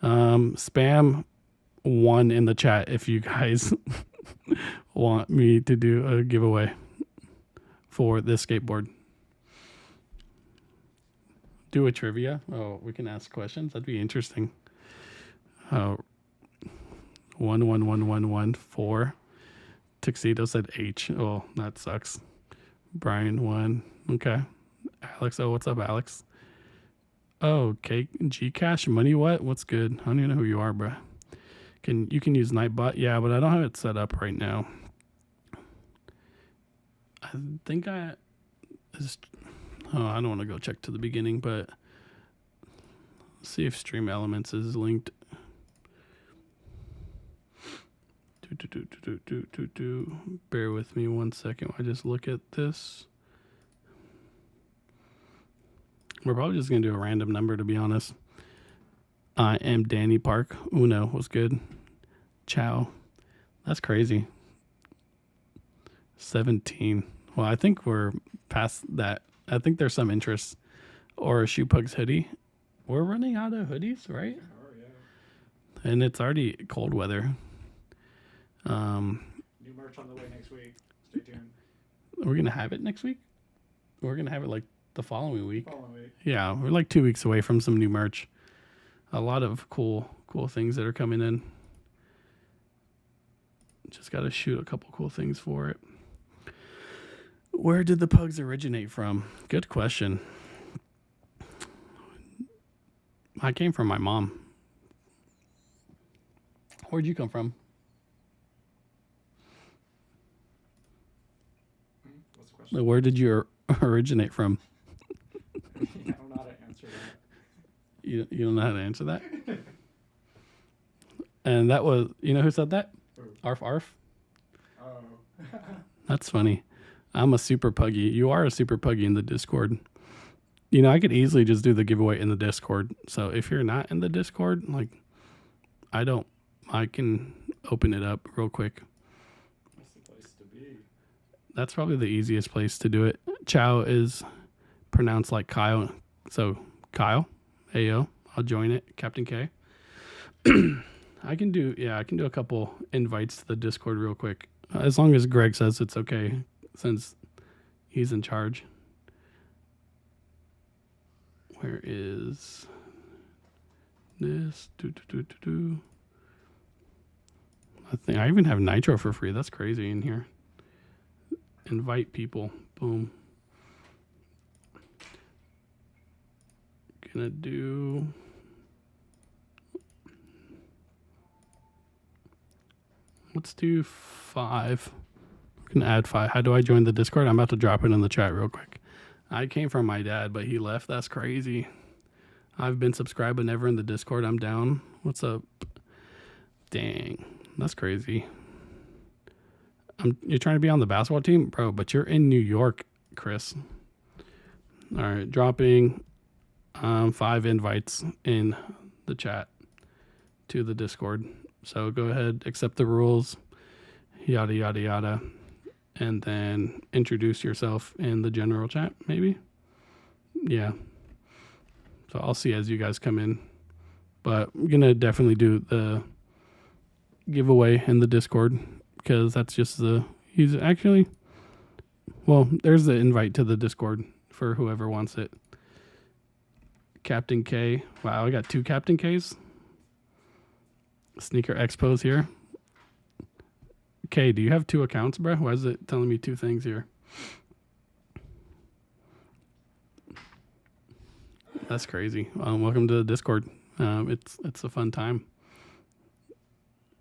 Spam 1 in the chat if you guys want me to do a giveaway for this skateboard. Do a trivia. Oh, we can ask questions. That'd be interesting. 11111 Tuxedo said H. Oh, that sucks. Brian 1. Okay. Alex. Oh, what's up, Alex? Oh, G Cash Money. What's good? I don't even know who you are, bro. You can use Nightbot? Yeah, but I don't have it set up right now. I think I don't want to go check to the beginning, but see if Stream Elements is linked. Bear with me 1 second. I just look at this. We're probably just gonna do a random number, to be honest. I am Danny Park. Uno was good. Ciao. That's crazy. 17. Well, I think we're past that. I think there's some interest. Or a Shoepugs hoodie. We're running out of hoodies, right? oh yeah. And it's already cold weather. New merch on the way next week. Stay tuned. We're gonna have it next week. We're gonna have it like the following week. Following week. Yeah, we're like 2 weeks away from some new merch. A lot of cool things that are coming in. Just got to shoot a couple cool things for it. Where did the pugs originate from? Good question. I came from my mom. Where'd you come from? What's the question? Where did you originate from? I don't know how to answer that. You don't know how to answer that? And that was, you know who said that? Who? Arf Arf. Oh. That's funny. I'm a super puggy. You are a super puggy in the Discord. You know, I could easily just do the giveaway in the Discord. So if you're not in the Discord, like, I can open it up real quick. That's the place to be. That's probably the easiest place to do it. Chow is pronounced like Kyle. So Kyle, Ayo, I'll join it. Captain K. I can do a couple invites to the Discord real quick. As long as Greg says it's okay, since he's in charge. Where is this? I think I even have Nitro for free. That's crazy in here. Invite people. Boom. Gonna do. Let's do 5. I'm gonna add 5. How do I join the Discord? I'm about to drop it in the chat real quick. I came from my dad, but he left. That's crazy. I've been subscribed but never in the Discord. I'm down. What's up? Dang. That's crazy. You're trying to be on the basketball team? Bro, but you're in New York, Chris. All right, dropping 5 invites in the chat to the Discord. So go ahead, accept the rules, yada, yada, yada. And then introduce yourself in the general chat, maybe? Yeah. So I'll see as you guys come in. But I'm going to definitely do the giveaway in the Discord because that's just he's actually, well, there's the invite to the Discord for whoever wants it. Captain K. Wow, I got 2 Captain Ks. Sneaker Expos here. K, do you have 2 accounts, bro? Why is it telling me 2 things here? That's crazy. Welcome to the Discord. It's a fun time.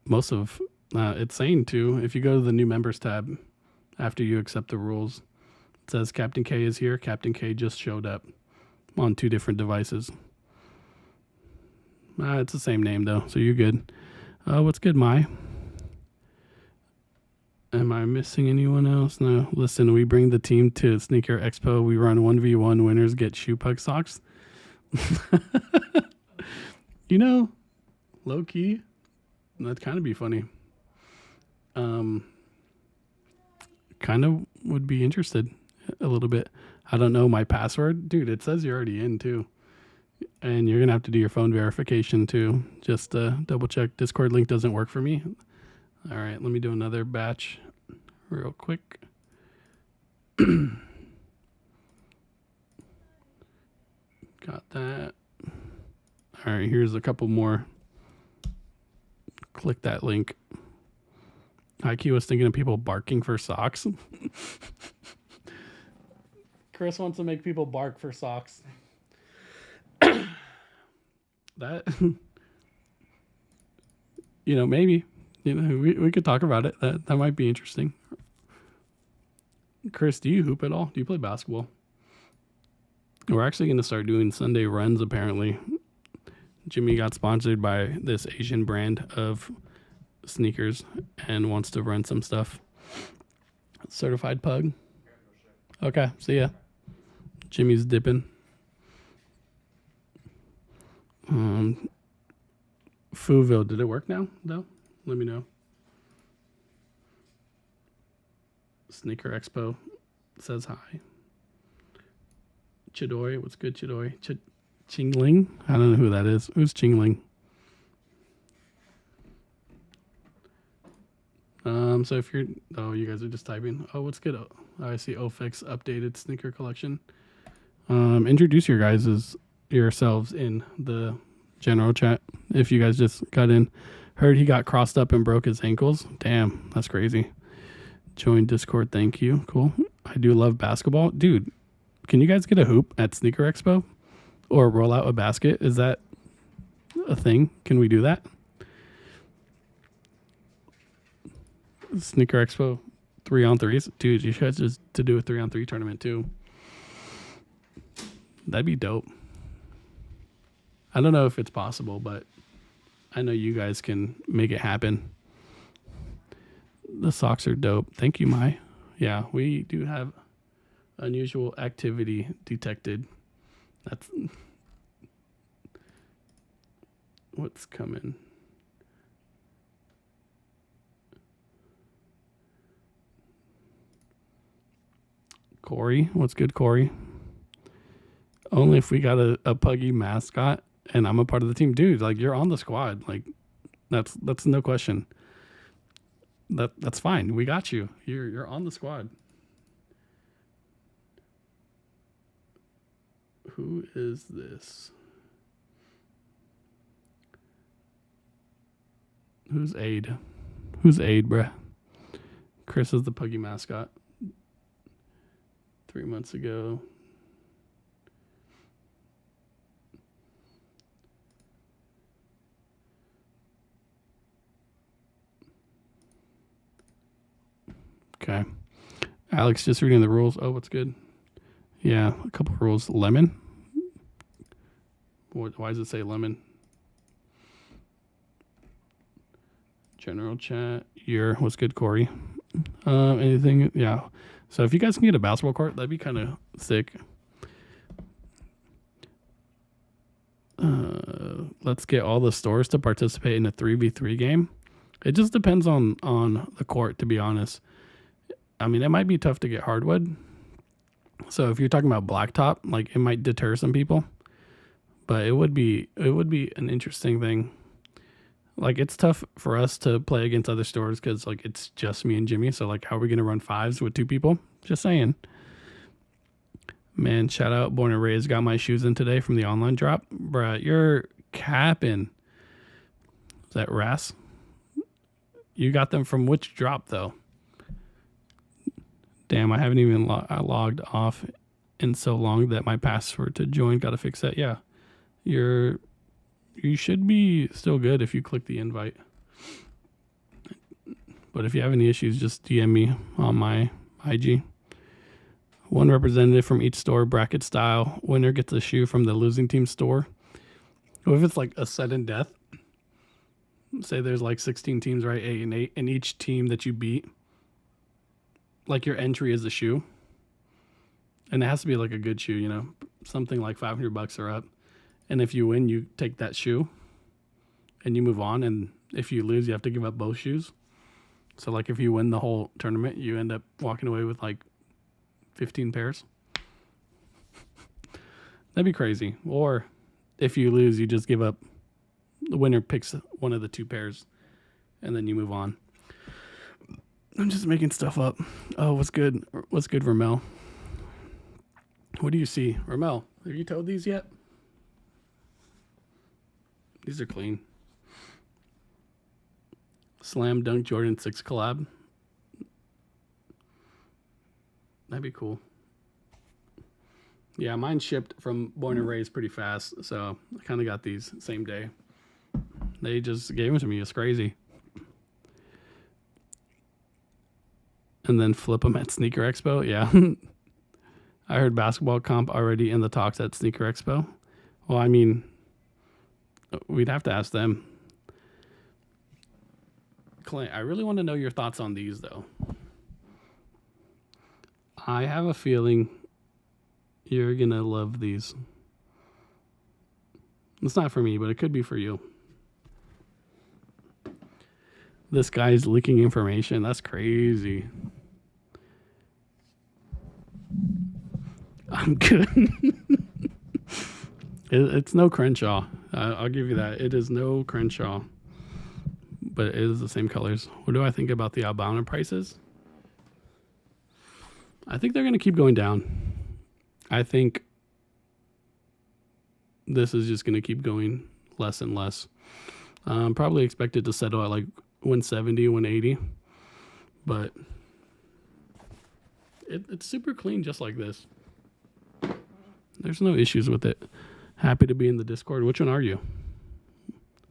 Most of it's saying too, if you go to the new members tab after you accept the rules, it says Captain K is here. Captain K just showed up on 2 different devices. It's the same name though, so you're good. What's good, Mai? Am I missing anyone else? No. Listen, we bring the team to Sneaker Expo. We run 1v1. Winners get Shoepug socks. You know, low key, that'd kind of be funny. Kind of would be interested a little bit. I don't know my password. Dude, it says you're already in too. And you're going to have to do your phone verification too. Just double check. Discord link doesn't work for me. All right, let me do another batch real quick. Got that. All right, here's a couple more. Click that link. IQ was thinking of people barking for socks. Chris wants to make people bark for socks. That, maybe, we could talk about it. That might be interesting. Chris, do you hoop at all? Do you play basketball? We're actually going to start doing Sunday runs, apparently. Jimmy got sponsored by this Asian brand of sneakers and wants to run some stuff. Certified pug. Okay, see ya. Jimmy's dipping. Fouville, did it work now, though? Let me know. Sneaker Expo says hi. Chidoy, what's good, Chidoy? Chingling? I don't know who that is. Who's Chingling? So if you're, you guys are just typing. Oh, what's good? Oh, I see OFX updated sneaker collection. Introduce yourselves in the general chat. If you guys just got in, heard he got crossed up and broke his ankles. Damn, that's crazy. Join Discord, thank you. Cool. I do love basketball, dude. Can you guys get a hoop at Sneaker Expo or roll out a basket? Is that a thing? Can we do that? Sneaker Expo 3-on-3s, dude. You should just to do a 3-on-3 tournament too. That'd be dope. I don't know if it's possible, but I know you guys can make it happen. The socks are dope. Thank you, Mai. Yeah, we do have unusual activity detected. That's what's coming. Corey, what's good, Corey? Only if we got a puggy mascot and I'm a part of the team. Dude, like, you're on the squad. Like, that's no question. That's fine. We got you. You're on the squad. Who is this? Who's Aid? Who's Aid, bruh? Chris is the Puggy mascot. 3 months ago. Okay. Alex just reading the rules. Oh, what's good? Yeah, a couple rules. Lemon. Why does it say lemon? General chat. What's good, Corey? Anything? Yeah. So if you guys can get a basketball court, that'd be kind of sick. Let's get all the stores to participate in a 3v3 game. It just depends on the court, to be honest. I mean, it might be tough to get hardwood. So if you're talking about blacktop, like it might deter some people. But it would be an interesting thing. Like it's tough for us to play against other stores because like it's just me and Jimmy. So like, how are we gonna run fives with 2 people? Just saying. Man, shout out Born and Raised. Got my shoes in today from the online drop, bruh. You're capping. Is that Ras? You got them from which drop though? Damn, I haven't even logged off in so long that my password to join. Gotta fix that. Yeah. You should be still good if you click the invite. But if you have any issues, just DM me on my IG. 1 representative from each store, bracket style. Winner gets a shoe from the losing team store. What if it's like a sudden death? Say there's like 16 teams, right? 8 and 8. And each team that you beat, like your entry is a shoe. And it has to be like a good shoe, you know, something like $500 or up. And if you win, you take that shoe and you move on. And if you lose, you have to give up both shoes. So like if you win the whole tournament, you end up walking away with like 15 pairs. That'd be crazy. Or if you lose, you just give up. The winner picks one of the 2 pairs and then you move on. I'm just making stuff up. Oh, what's good? What's good, Ramel? What do you see? Ramel, have you told these yet? These are clean. Slam Dunk Jordan 6 collab. That'd be cool. Yeah, mine shipped from Born and Raised pretty fast, so I kind of got these same day. They just gave them to me. It's crazy. And then flip them at Sneaker Expo. Yeah. I heard basketball comp already in the talks at Sneaker Expo. Well, I mean, we'd have to ask them. Clint, I really want to know your thoughts on these, though. I have a feeling you're going to love these. It's not for me, but it could be for you. This guy's leaking information. That's crazy. I'm good. It's no Crenshaw. I'll give you that. It is no Crenshaw. But it is the same colors. What do I think about the Albana prices? I think they're going to keep going down. I think this is just going to keep going less and less. Probably expected to settle at like 170, 180. But it's super clean just like this. There's no issues with it. Happy to be in the Discord. Which one are you?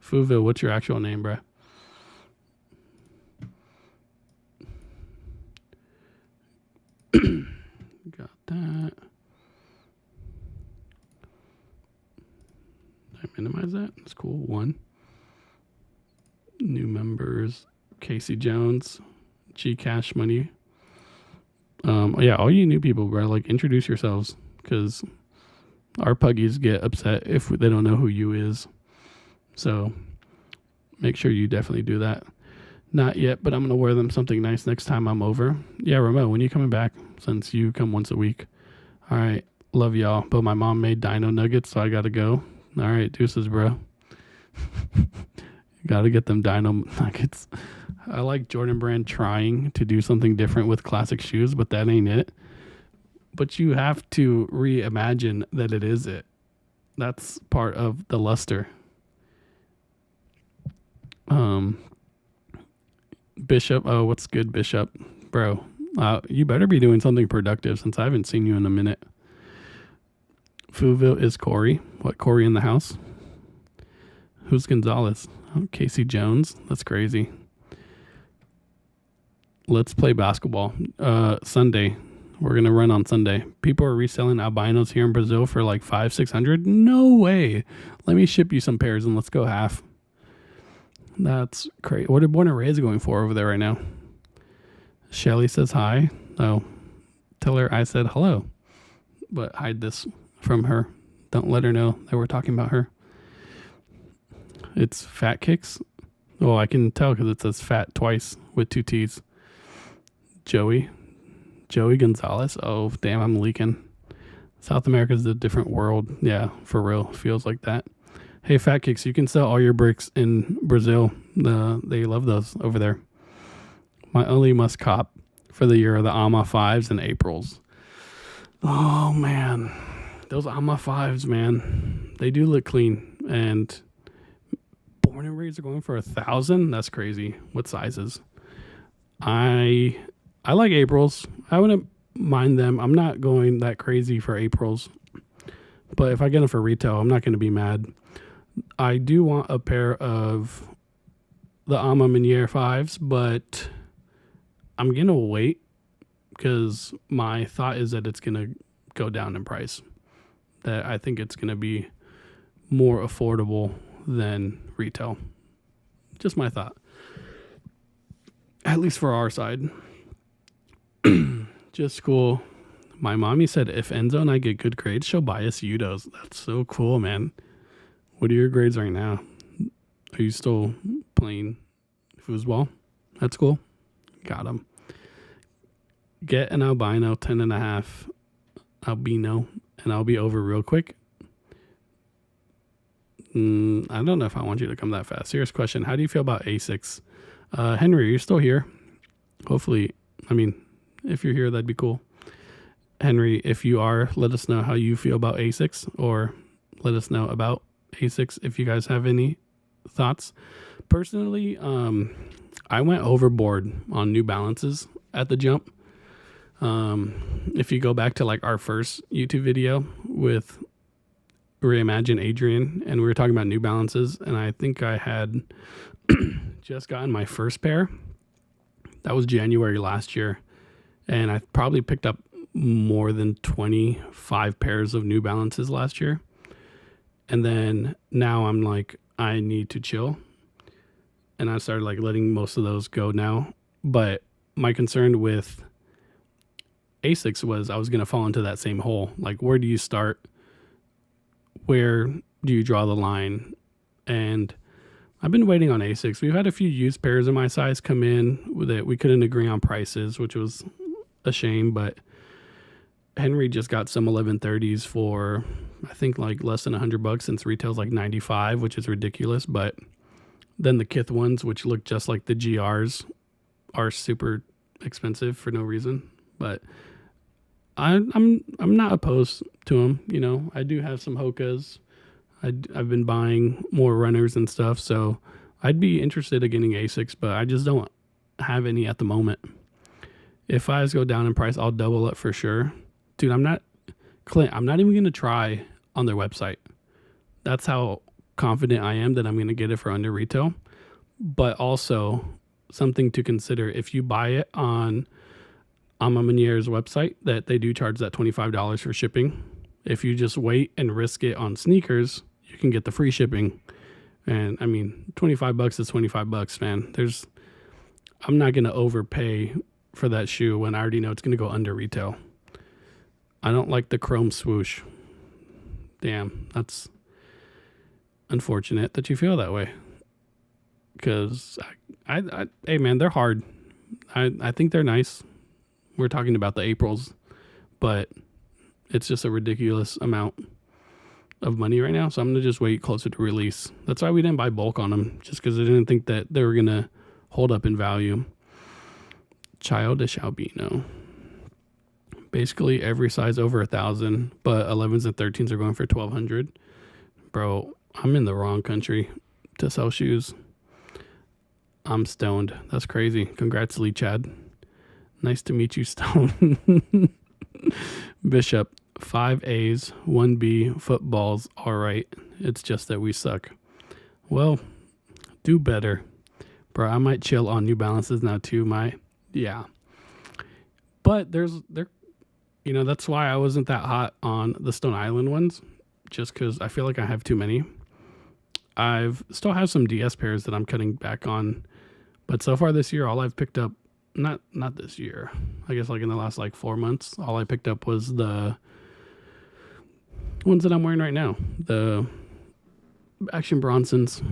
Fuville, what's your actual name, bruh? Got that. Did I minimize that? That's cool. 1. New members. Casey Jones. G Cash Money. Yeah, all you new people, bro, like introduce yourselves, because our puggies get upset if they don't know who you is. So make sure you definitely do that. Not yet, but I'm going to wear them something nice next time I'm over. Yeah, Ramon, when you coming back? Since you come once a week. All right. Love y'all. But my mom made dino nuggets, so I got to go. All right. Deuces, bro. Got to get them dino nuggets. I like Jordan Brand trying to do something different with classic shoes, but that ain't it. But you have to reimagine that it is it. That's part of the luster. Bishop. Oh, what's good, Bishop? Bro, you better be doing something productive since I haven't seen you in a minute. Fouville is Corey. What, Corey in the house? Who's Gonzalez? Oh, Casey Jones. That's crazy. Let's play basketball. Sunday. We're going to run on Sunday. People are reselling albinos here in Brazil for like $500-$600. No way. Let me ship you some pairs and let's go half. That's crazy. What are Born and Raised going for over there right now? Shelly says hi. Oh, tell her I said hello. But hide this from her. Don't let her know that we're talking about her. It's Fat Kicks. Well, I can tell because it says fat twice with 2 T's. Joey Gonzalez. Oh, damn, I'm leaking. South America's a different world. Yeah, for real. Feels like that. Hey, Fat Kicks, you can sell all your bricks in Brazil. They love those over there. My only must cop for the year are the AMA 5s and Aprils. Oh, man. Those AMA 5s, man. They do look clean. And Born and Raised are going for 1,000? That's crazy. What sizes? I like Aprils. I wouldn't mind them. I'm not going that crazy for Aprils. But if I get them for retail, I'm not going to be mad. I do want a pair of the Ama Minier 5s, but I'm going to wait because my thought is that it's going to go down in price. That I think it's going to be more affordable than retail. Just my thought. At least for our side. Just cool. My mommy said if Enzo and I get good grades, she'll buy us Udos. That's so cool, man. What are your grades right now? Are you still playing foosball? That's cool. Got him. Get an albino 10.5 albino, and I'll be over real quick. I don't know if I want you to come that fast. Serious question. How do you feel about A6? Henry, you're still here. Hopefully, if you're here, that'd be cool. Henry, if you are, let us know how you feel about A6, or let us know about A6 if you guys have any thoughts. Personally, I went overboard on New Balances at the jump. If you go back to like our first YouTube video with Reimagined Adrian, and we were talking about New Balances, and I think I had just gotten my first pair. That was January last year, and I probably picked up more than 25 pairs of New Balances last year. And then now I'm like, I need to chill, and I started like letting most of those go now. But my concern with Asics was I was going to fall into that same hole. Like, where do you start? Where do you draw the line? And I've been waiting on Asics. We've had a few used pairs of my size come in that we couldn't agree on prices, which was a shame. But Henry just got some 1130s for, I think, like less than $100 since retail's like 95, which is ridiculous. But then the Kith ones, which look just like the GRs, are super expensive for no reason. But I'm not opposed to them. You know, I do have some Hokas. I've been buying more runners and stuff, so I'd be interested in getting Asics, but I just don't have any at the moment. If I go down in price, I'll double it for sure. Dude, I'm not even going to try on their website. That's how confident I am that I'm going to get it for under retail. But also, something to consider, if you buy it on Ama Manier's website, that they do charge that $25 for shipping. If you just wait and risk it on sneakers, you can get the free shipping. And I mean, $25 is $25, man. I'm not going to overpay for that shoe when I already know it's going to go under retail. I don't like the chrome swoosh. Damn, that's unfortunate that you feel that way. Because hey man, they're hard. I think they're nice. We're talking about the Aprils, but it's just a ridiculous amount of money right now. So I'm going to just wait closer to release. That's why we didn't buy bulk on them, just because I didn't think that they were going to hold up in value. Childish albino. Basically every size over 1,000, but 11s and 13s are going for 1,200. Bro, I'm in the wrong country to sell shoes. I'm stoned. That's crazy. Congrats, Lee Chad. Nice to meet you, Stone. Bishop, 5 A's, 1 B, football's all right. It's just that we suck. Well, do better. Bro, I might chill on New Balances now too, yeah. But that's why I wasn't that hot on the Stone Island ones, just because I feel like I have too many. I've still have some DS pairs that I'm cutting back on, but so far this year, all I've picked up, not this year, I guess like in the last like 4 months, all I picked up was the ones that I'm wearing right now, the Action Bronsons,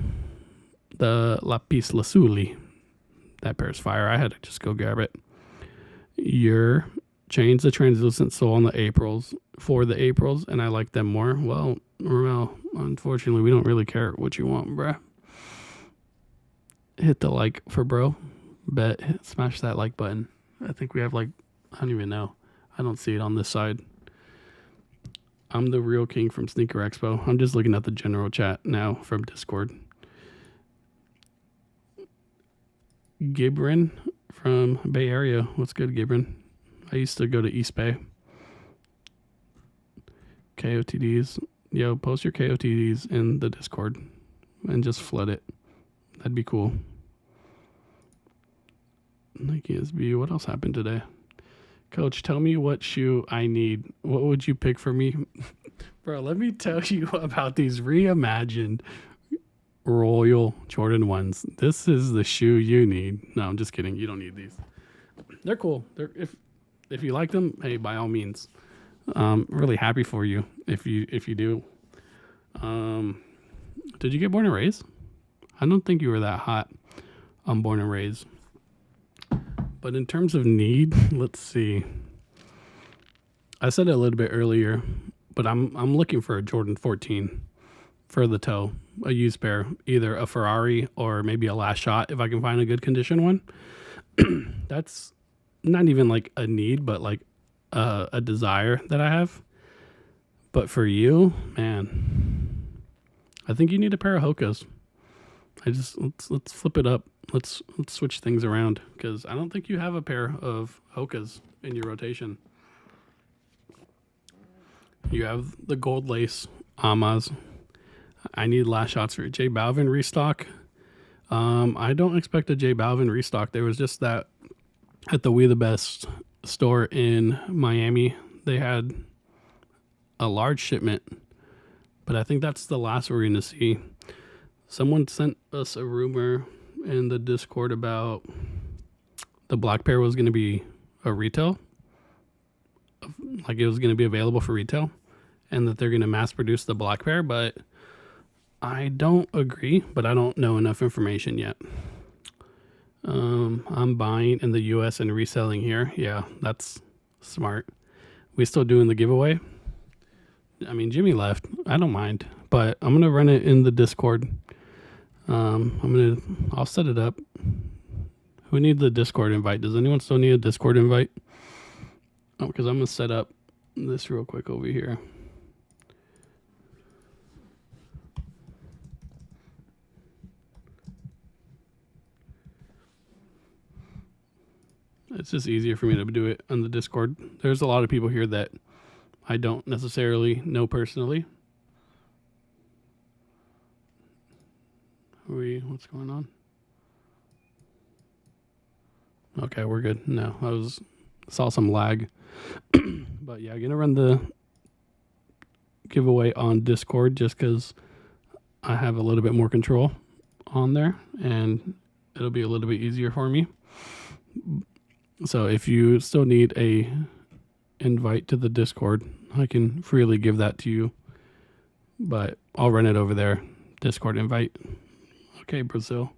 the Lapis Lazuli. That pair's fire. I had to just go grab it. Your change the translucent sole on the Aprils for the Aprils, and I like them more. Well, Ramel, unfortunately, we don't really care what you want, bruh. Hit the like for bro. Smash that like button. I think we have I don't even know. I don't see it on this side. I'm the real king from Sneaker Expo. I'm just looking at the general chat now from Discord. Gibran from Bay Area. What's good, Gibran? I used to go to East Bay. KOTDs. Yo, post your KOTDs in the Discord and just flood it. That'd be cool. Nike SB. What else happened today? Coach, tell me what shoe I need. What would you pick for me? Bro, let me tell you about these reimagined Royal Jordan 1s. This is the shoe you need. No, I'm just kidding. You don't need these. They're cool. If you like them, hey, by all means. Really happy for you if you do. Did you get Born and Raised? I don't think you were that hot on Born and Raised. But in terms of need, let's see. I said it a little bit earlier, but I'm looking for a Jordan 14 for the toe, a used pair, either a Ferrari or maybe a Last Shot if I can find a good condition one. That's not even like a need, but like a desire that I have. But for you, man, I think you need a pair of Hokas. Let's flip it up. Let's switch things around because I don't think you have a pair of Hokas in your rotation. You have the gold lace Amas. I need Last Shots for J Balvin restock. I don't expect a J Balvin restock. There was just that at the We the Best store in Miami. They had a large shipment, but I think that's the last we're going to see. Someone sent us a rumor in the Discord about the black pair was going to be a retail, like it was going to be available for retail, and that they're going to mass produce the black pair, but I don't agree, but I don't know enough information yet. I'm buying in the US and reselling here. Yeah, that's smart. We still doing the giveaway? I mean, Jimmy left. I don't mind, but I'm going to run it in the Discord. I'll set it up. Who needs the Discord invite? Does anyone still need a Discord invite? Oh, because I'm going to set up this real quick over here. It's just easier for me to do it on the Discord. There's a lot of people here that I don't necessarily know personally. What's going on? Okay, we're good. No, saw some lag. But yeah, I'm going to run the giveaway on Discord just because I have a little bit more control on there and it'll be a little bit easier for me. So if you still need a invite to the Discord, I can freely give that to you, but I'll run it over there. Discord invite. Okay, Brazil.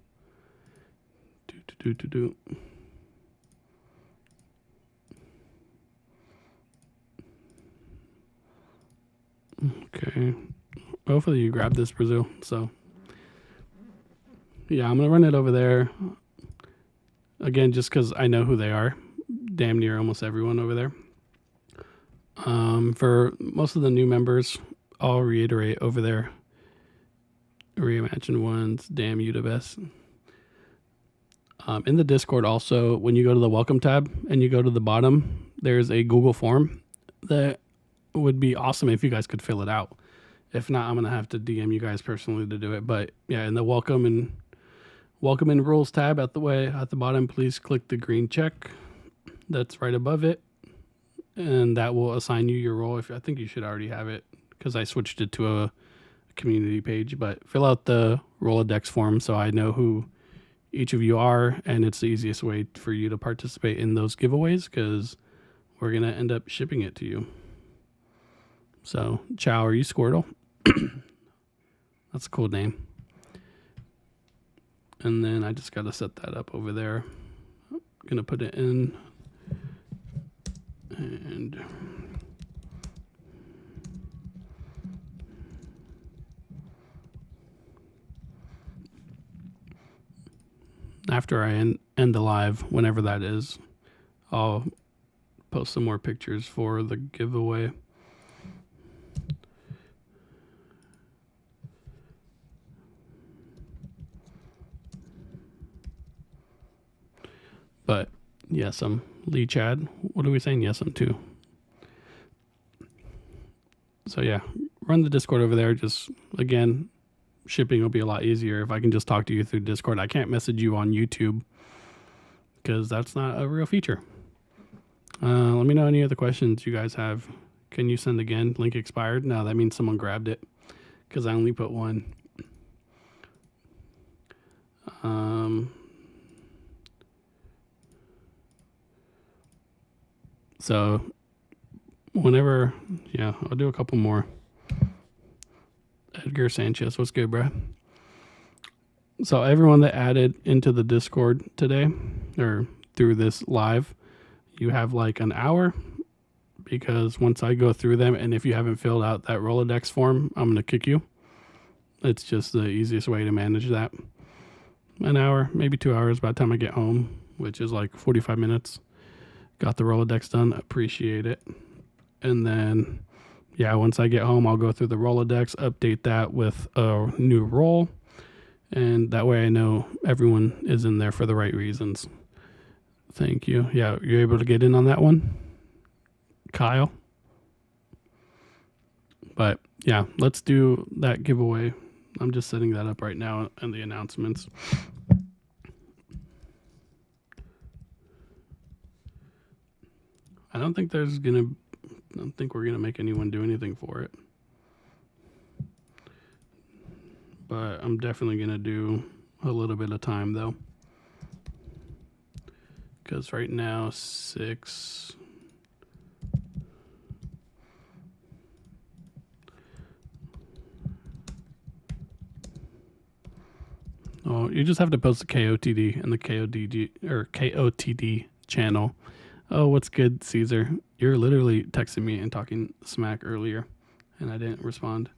Okay. Hopefully you grab this, Brazil. So yeah, I'm going to run it over there. Again, just because I know who they are. Damn near almost everyone over there. For most of the new members, I'll reiterate over there. Reimagined ones, damn you the best. In the Discord also, when you go to the welcome tab and you go to the bottom, there's a Google form that would be awesome if you guys could fill it out. If not, I'm going to have to DM you guys personally to do it. But yeah, in the welcome and rules tab at the bottom, please click the green check that's right above it. And that will assign you your role. I think you should already have it because I switched it to a community page. But fill out the Rolodex form so I know who each of you are, and it's the easiest way for you to participate in those giveaways because we're going to end up shipping it to you. So, Chow, are you Squirtle? That's a cool name. And then I just got to set that up over there. I'm going to put it in. And after I end the live, whenever that is, I'll post some more pictures for the giveaway. But yes, I'm Lee Chad. What are we saying? Yes, I'm too. So yeah, run the Discord over there. Just again, shipping will be a lot easier if I can just talk to you through Discord. I can't message you on YouTube because that's not a real feature. Let me know any other questions you guys have. Can you send again? Link expired. No, that means someone grabbed it because I only put one. So whenever, yeah, I'll do a couple more. Edgar Sanchez, what's good, bro? So everyone that added into the Discord today or through this live, you have like an hour because once I go through them and if you haven't filled out that Rolodex form, I'm going to kick you. It's just the easiest way to manage that. An hour, maybe 2 hours by the time I get home, which is like 45 minutes. Got the Rolodex done. Appreciate it. And then, yeah, once I get home, I'll go through the Rolodex, update that with a new role. And that way I know everyone is in there for the right reasons. Thank you. Yeah, you're able to get in on that one, Kyle. But yeah, let's do that giveaway. I'm just setting that up right now and the announcements. I don't think we're gonna make anyone do anything for it. But I'm definitely gonna do a little bit of time though. Because right now 6. Oh, you just have to post the KOTD and the KOTD channel. Oh, what's good, Caesar? You're literally texting me and talking smack earlier, and I didn't respond.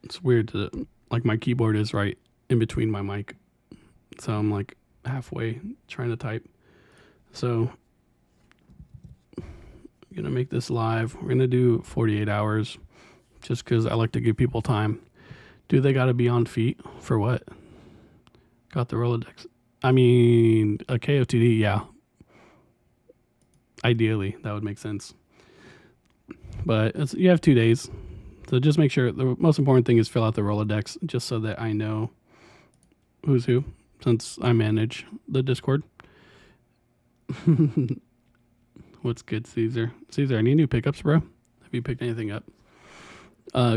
It's weird to, like, my keyboard is right in between my mic, so I'm like halfway trying to type. So I'm gonna make this live. We're gonna do 48 hours just because I like to give people time. Do they gotta be on feet for what? Got the Rolodex. I mean, a KOTD, yeah. Ideally, that would make sense. But you have 2 days. So just make sure, the most important thing is fill out the Rolodex just so that I know who's who, since I manage the Discord. What's good, Caesar? Caesar, any new pickups, bro? Have you picked anything up?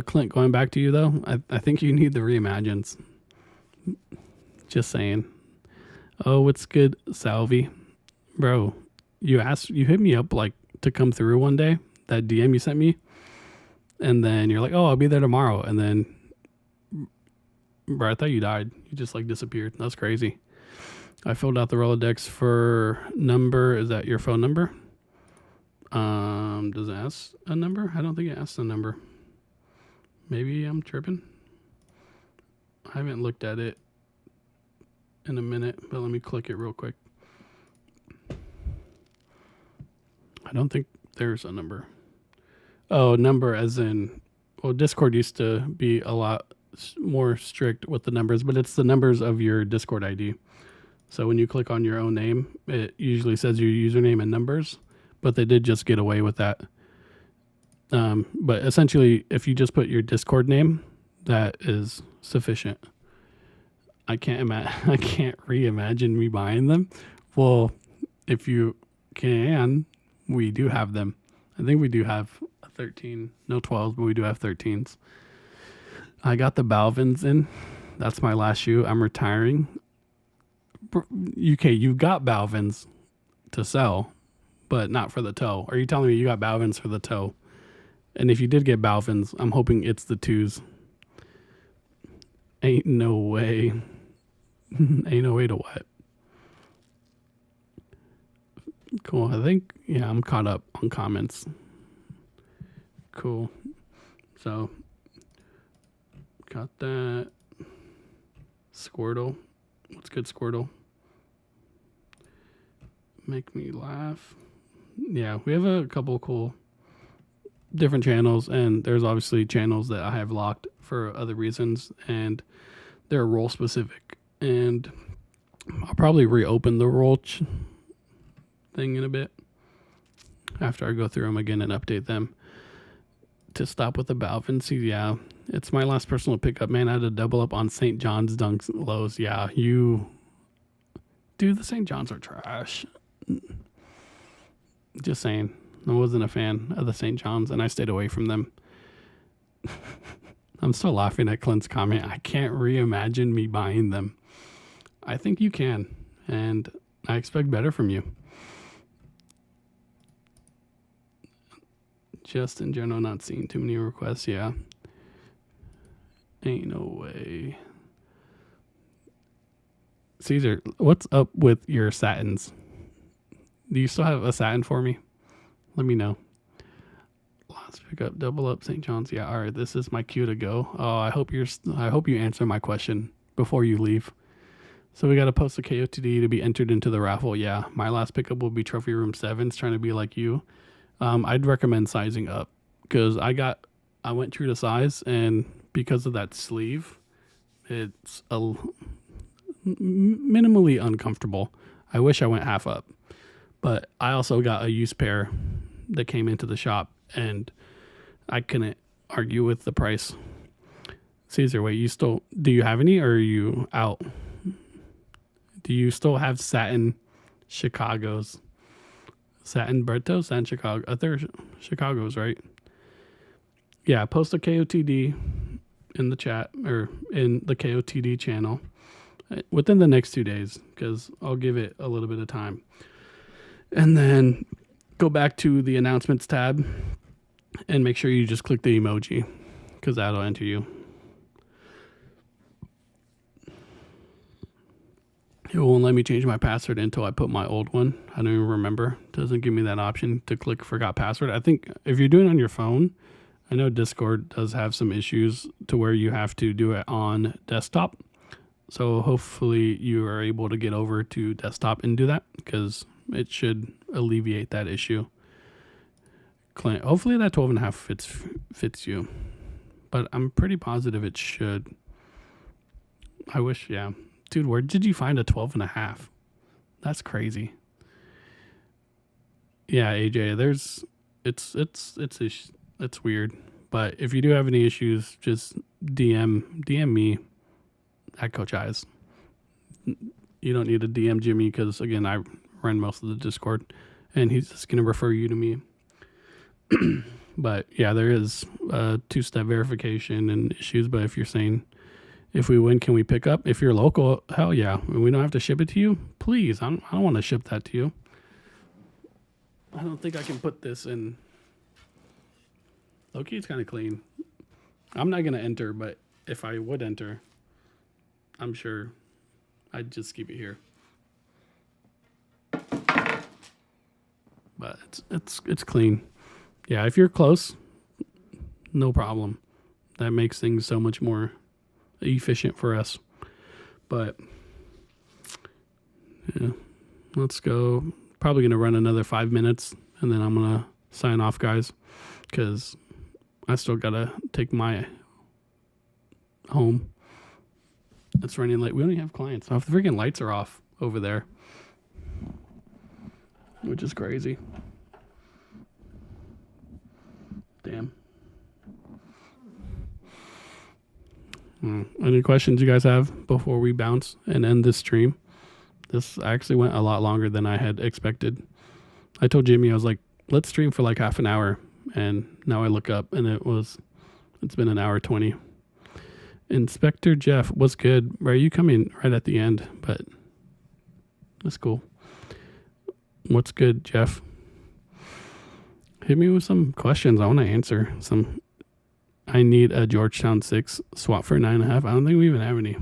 Clint, going back to you, though, I think you need the Reimagines. Just saying. Oh, what's good, Salvi? Bro, you hit me up, like, to come through one day, that DM you sent me. And then you're like, oh, I'll be there tomorrow. And then, bro, I thought you died. You just like disappeared. That's crazy. I filled out the Rolodex for number. Is that your phone number? Does it ask a number? I don't think it asks a number. Maybe I'm tripping. I haven't looked at it in a minute, but let me click it real quick. I don't think there's a number. Oh, number as in, well, Discord used to be a lot more strict with the numbers, but it's the numbers of your Discord ID. So when you click on your own name, it usually says your username and numbers, but they did just get away with that. But essentially, if you just put your Discord name, that is sufficient. I can't reimagine me buying them. Well, if you can, we do have them. I think we do have a 13, no 12s, but we do have 13s. I got the Balvins in. That's my last shoe. I'm retiring. Okay, you got Balvins to sell, but not for the toe. Are you telling me you got Balvins for the toe? And if you did get Balvins, I'm hoping it's the 2s. Ain't no way. Ain't no way to what? Cool. I think, yeah, I'm caught up on comments. Cool. So, got that. Squirtle. What's good, Squirtle? Make me laugh. Yeah, we have a couple cool different channels, and there's obviously channels that I have locked for other reasons, and they're role specific. And I'll probably reopen the role thing in a bit after I go through them again and update them. To stop with the Balvins, yeah, it's my last personal pickup, man. I had to double up on St. John's dunks lows. Yeah, dude, the St. John's are trash. Just saying. I wasn't a fan of the St. John's, and I stayed away from them. I'm still laughing at Clint's comment. I can't reimagine me buying them. I think you can, and I expect better from you. Just in general, not seeing too many requests, yeah. Ain't no way. Caesar, what's up with your satins? Do you still have a satin for me? Let me know. Last pickup, double up St. John's. Yeah, all right. This is my cue to go. Oh, I hope you answer my question before you leave. So we got to post a KOTD to be entered into the raffle. Yeah, my last pickup will be Trophy Room 7s, trying to be like you. I'd recommend sizing up because I went true to size, and because of that sleeve, it's minimally uncomfortable. I wish I went half up, but I also got a used pair that came into the shop, and I couldn't argue with the price. Caesar, wait, do you have any, or are you out? Do you still have satin Chicago's? Satin Berto? Satin Chicago. They're Chicago's, right? Yeah, post a KOTD in the chat, or in the KOTD channel within the next 2 days, because I'll give it a little bit of time. And then go back to the announcements tab and make sure you just click the emoji, because that'll enter you. It won't let me change my password until I put my old one. I don't even remember. It doesn't give me that option to click forgot password. I think if you're doing it on your phone, I know Discord does have some issues to where you have to do it on desktop. So hopefully you are able to get over to desktop and do that, because it should alleviate that issue. Clint, hopefully that 12.5 fits you, but I'm pretty positive it should. I wish, yeah. Dude, where did you find a 12.5? That's crazy. Yeah, AJ, it's weird. But if you do have any issues, just DM me at Coach Eyes. You don't need to DM Jimmy, because again, I run most of the Discord, and he's just gonna refer you to me. But yeah, there is a 2-step verification and issues. But if you're saying, if we win, can we pick up? If you're local, hell yeah. We don't have to ship it to you. Please, I don't want to ship that to you. I don't think I can put this in. Low-key, it's kind of clean. I'm not going to enter, but if I would enter, I'm sure I'd just keep it here. But it's clean. Yeah, if you're close, no problem. That makes things so much more efficient for us. But yeah, let's go. Probably gonna run another 5 minutes, and then I'm gonna sign off, guys, because I still gotta take my home. It's running late. We don't even have clients. The freaking lights are off over there, which is crazy. Damn. Any questions you guys have before we bounce and end this stream? This actually went a lot longer than I had expected. I told Jimmy, I was like, let's stream for like half an hour. And now I look up and it's been an hour 20. Inspector Jeff, what's good? Are you coming right at the end? But that's cool. What's good, Jeff? Hit me with some questions. I want to answer some. I need a Georgetown 6 swap for 9.5. I don't think we even have any.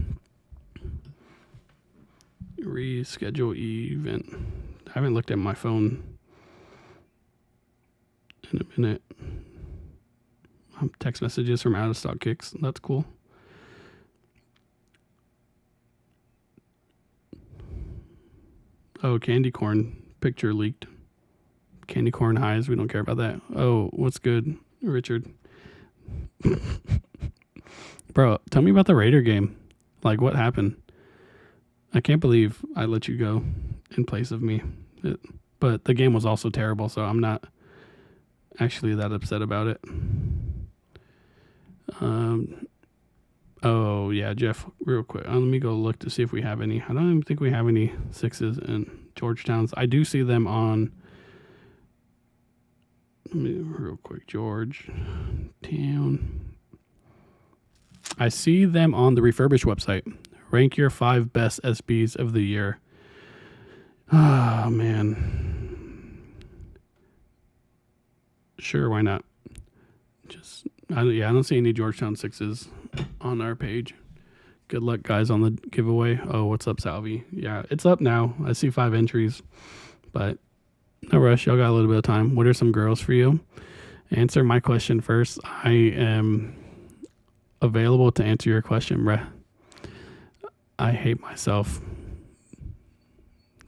Reschedule event. I haven't looked at my phone in a minute. Text messages from out of stock kicks. That's cool. Oh, candy corn picture leaked. Candy corn highs. We don't care about that. Oh, what's good, Richard? Bro, tell me about the Raider game. Like, what happened? I can't believe I let you go in place of me. But the game was also terrible, so I'm not actually that upset about it. Oh, yeah, Jeff, real quick. Let me go look to see if we have any. I don't even think we have any 6s in Georgetowns. I do see them on... Let me real quick, Georgetown. I see them on the refurbished website. Rank your 5 best SBs of the year. Oh, man. Sure, why not? I don't see any Georgetown 6s on our page. Good luck, guys, on the giveaway. Oh, what's up, Salvi? Yeah, it's up now. I see 5 entries, but no rush. Y'all got a little bit of time. What are some girls for you? Answer my question first. I am available to answer your question, bruh. I hate myself.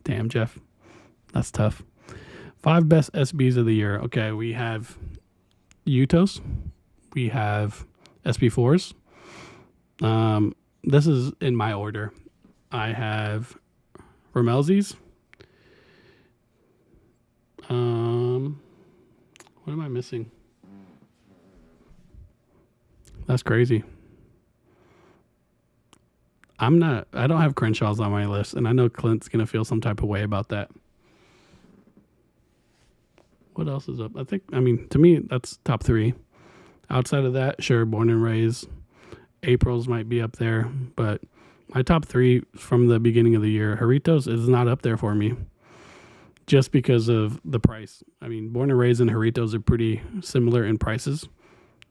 Damn, Jeff. That's tough. 5 best SBs of the year. Okay, we have Utos. We have SB4s. This is in my order. I have Romelzi's. What am I missing? That's crazy. I don't have Crenshaw's on my list, and I know Clint's going to feel some type of way about that. What else is up? To me, that's top 3. Outside of that, sure, Born and Raised. April's might be up there, but my top 3 from the beginning of the year, Jarritos is not up there for me just because of the price. I mean, Born and Raised and Jarritos are pretty similar in prices.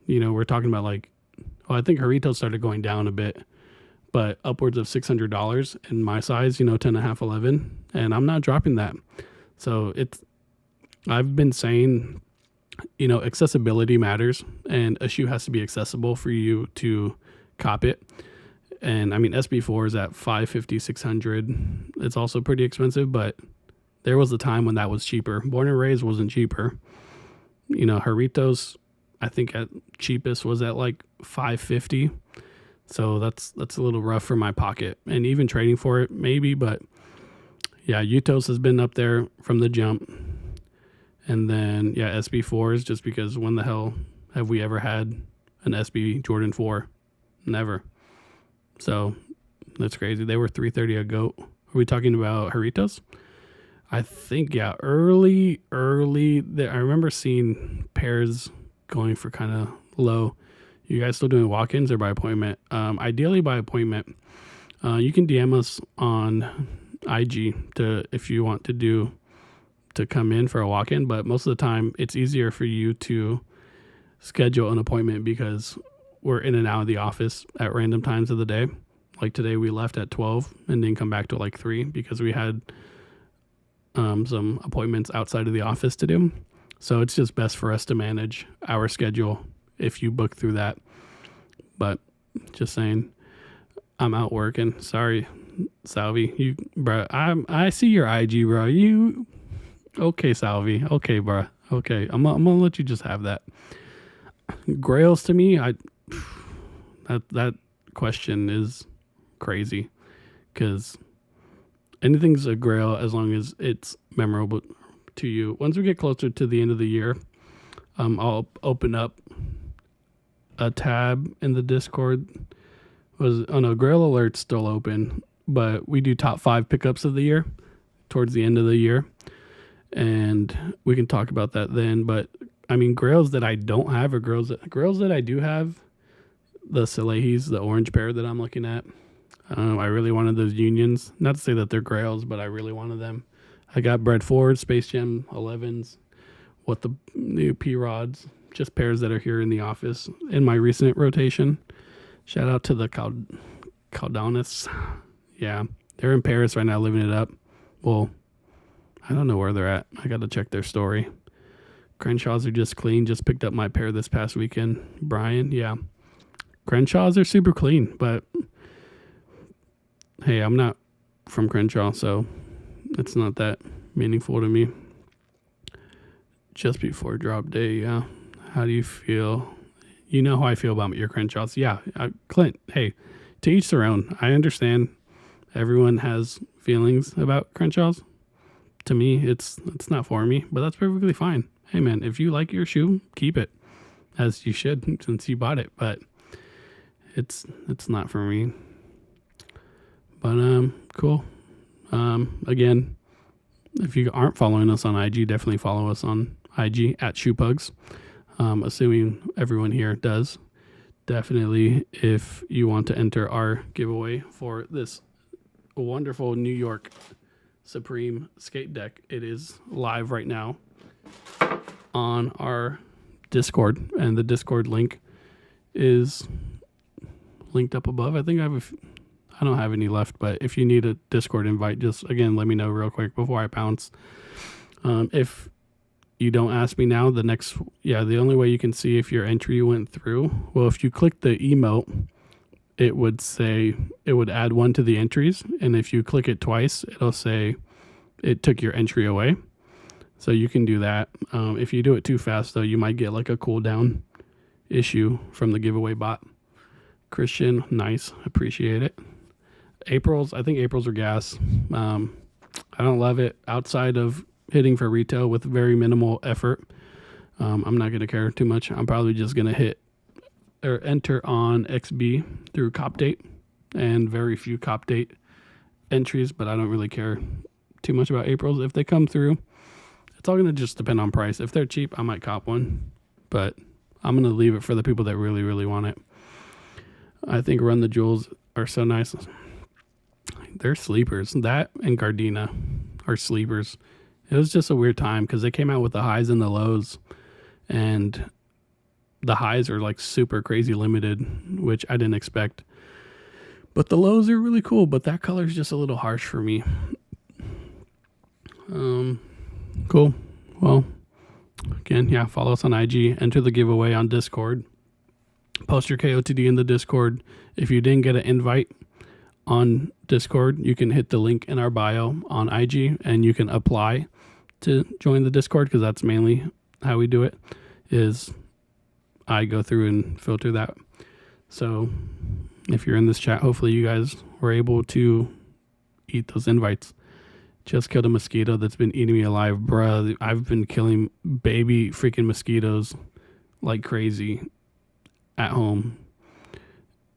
You know, we're talking about I think Jarritos started going down a bit, but upwards of $600 in my size, 10.5, 11, and I'm not dropping that. So I've been saying, accessibility matters, and a shoe has to be accessible for you to cop it. And I mean, SB4 is at $550, $600. It's also pretty expensive, but there was a time when that was cheaper. Born and Raised wasn't cheaper. Jarritos, I think at cheapest was at like $550. So that's a little rough for my pocket, and even trading for it maybe, but yeah, Utos has been up there from the jump. And then SB4s, just because when the hell have we ever had an SB Jordan 4? Never. So that's crazy. They were $330 a goat. Are we talking about Jarritos? I think early. I remember seeing pairs going for kind of low. You guys still doing walk-ins or by appointment? Ideally by appointment. You can DM us on IG if you want to come in for a walk-in, but most of the time it's easier for you to schedule an appointment because we're in and out of the office at random times of the day. Like today we left at 12 and didn't come back till like 3 because we had some appointments outside of the office to do. So it's just best for us to manage our schedule if you book through that. But just saying. I'm out working. Sorry, Salvi. You, bro. I see your IG, bro. You okay, Salvi? Okay, bro. Okay, I'm gonna let you just have that. Grails to me, that question is crazy because anything's a grail as long as it's memorable to you. Once we get closer to the end of the year, I'll open up a tab in the Discord. Grail alert's still open, but we do top 5 pickups of the year towards the end of the year, and we can talk about that then. But I mean, grails that I don't have are grails that I do have. The Salehis, the orange pair that I'm looking at. I really wanted those unions. Not to say that they're grails, but I really wanted them. I got Bread Ford, Space Jam 11s, what the new P-Rods, just pairs that are here in the office in my recent rotation. Shout out to the Caldonis. Yeah, they're in Paris right now living it up. Well, I don't know where they're at. I got to check their story. Crenshaws are just clean. Just picked up my pair this past weekend. Brian, yeah. Crenshaws are super clean, but hey, I'm not from Crenshaw, so it's not that meaningful to me. Just before drop day, yeah. How do you feel? You know how I feel about your Crenshaws. Yeah, Clint, hey, to each their own. I understand everyone has feelings about Crenshaws. To me, it's not for me, but that's perfectly fine. Hey, man, if you like your shoe, keep it, as you should since you bought it, but it's not for me. But cool. Again, if you aren't following us on IG, definitely follow us on IG at Shoepugs. Assuming everyone here does. Definitely, if you want to enter our giveaway for this wonderful New York Supreme skate deck, it is live right now on our Discord, and the Discord link is linked up above. I think I don't have any left, but if you need a Discord invite, just again let me know real quick before I bounce. If you don't ask me now, the only way you can see if your entry went through, well, if you click the emote, it would add one to the entries, and if you click it twice, it'll say it took your entry away. So you can do that. If you do it too fast, though, you might get like a cooldown issue from the giveaway bot. Christian, nice, appreciate it. I think April's are gas. I don't love it outside of hitting for retail with very minimal effort. I'm not going to care too much. I'm probably just going to hit or enter on XB through cop date and very few cop date entries, but I don't really care too much about April's. If they come through, it's all going to just depend on price. If they're cheap, I might cop one, but I'm going to leave it for the people that really, really want it. I think Run the Jewels are so nice. They're sleepers. That and Gardena are sleepers. It was just a weird time because they came out with the highs and the lows, and the highs are like super crazy limited, which I didn't expect. But the lows are really cool, but that color is just a little harsh for me. Cool. Well, again, yeah, follow us on IG, enter the giveaway on Discord, post your KOTD in the Discord. If you didn't get an invite on Discord, you can hit the link in our bio on IG and you can apply to join the Discord, because that's mainly how we do it, is I go through and filter that. So if you're in this chat, hopefully you guys were able to eat those invites. Just killed a mosquito that's been eating me alive, bruh. I've been killing baby freaking mosquitoes like crazy at home,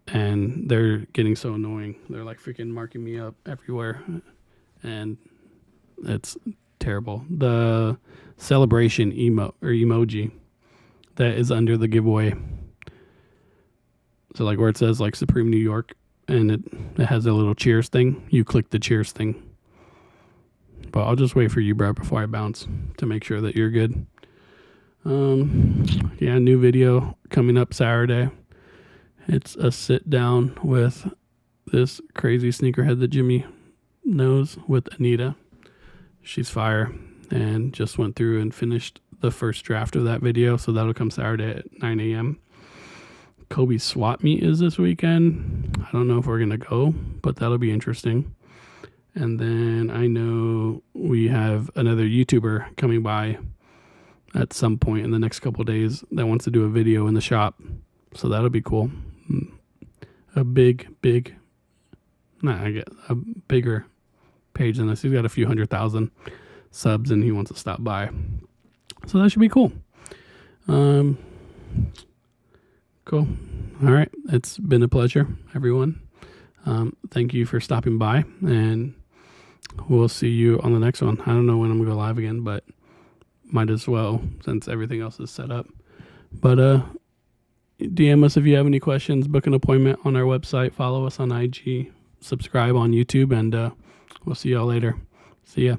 and they're getting so annoying. They're like freaking marking me up everywhere, and it's terrible. The celebration emoji that is under the giveaway, so like where it says like Supreme New York, and it has a little cheers thing, you click the cheers thing. But I'll just wait for you, bro, before I bounce to make sure that you're good. Yeah, new video coming up Saturday. It's a sit down with this crazy sneakerhead that Jimmy knows, with Anita. She's fire, and just went through and finished the first draft of that video. So that'll come Saturday at 9 a.m. Kobe swap meet is this weekend. I don't know if we're going to go, but that'll be interesting. And then I know we have another YouTuber coming by at some point in the next couple of days that wants to do a video in the shop. So that'll be cool. A bigger page than this. He's got a few 100,000 subs and he wants to stop by. So that should be cool. Cool. All right. It's been a pleasure, everyone. Thank you for stopping by, and we'll see you on the next one. I don't know when I'm going to go live again, but might as well since everything else is set up. But DM us if you have any questions, book an appointment on our website, follow us on IG, subscribe on YouTube, and we'll see y'all later. See ya.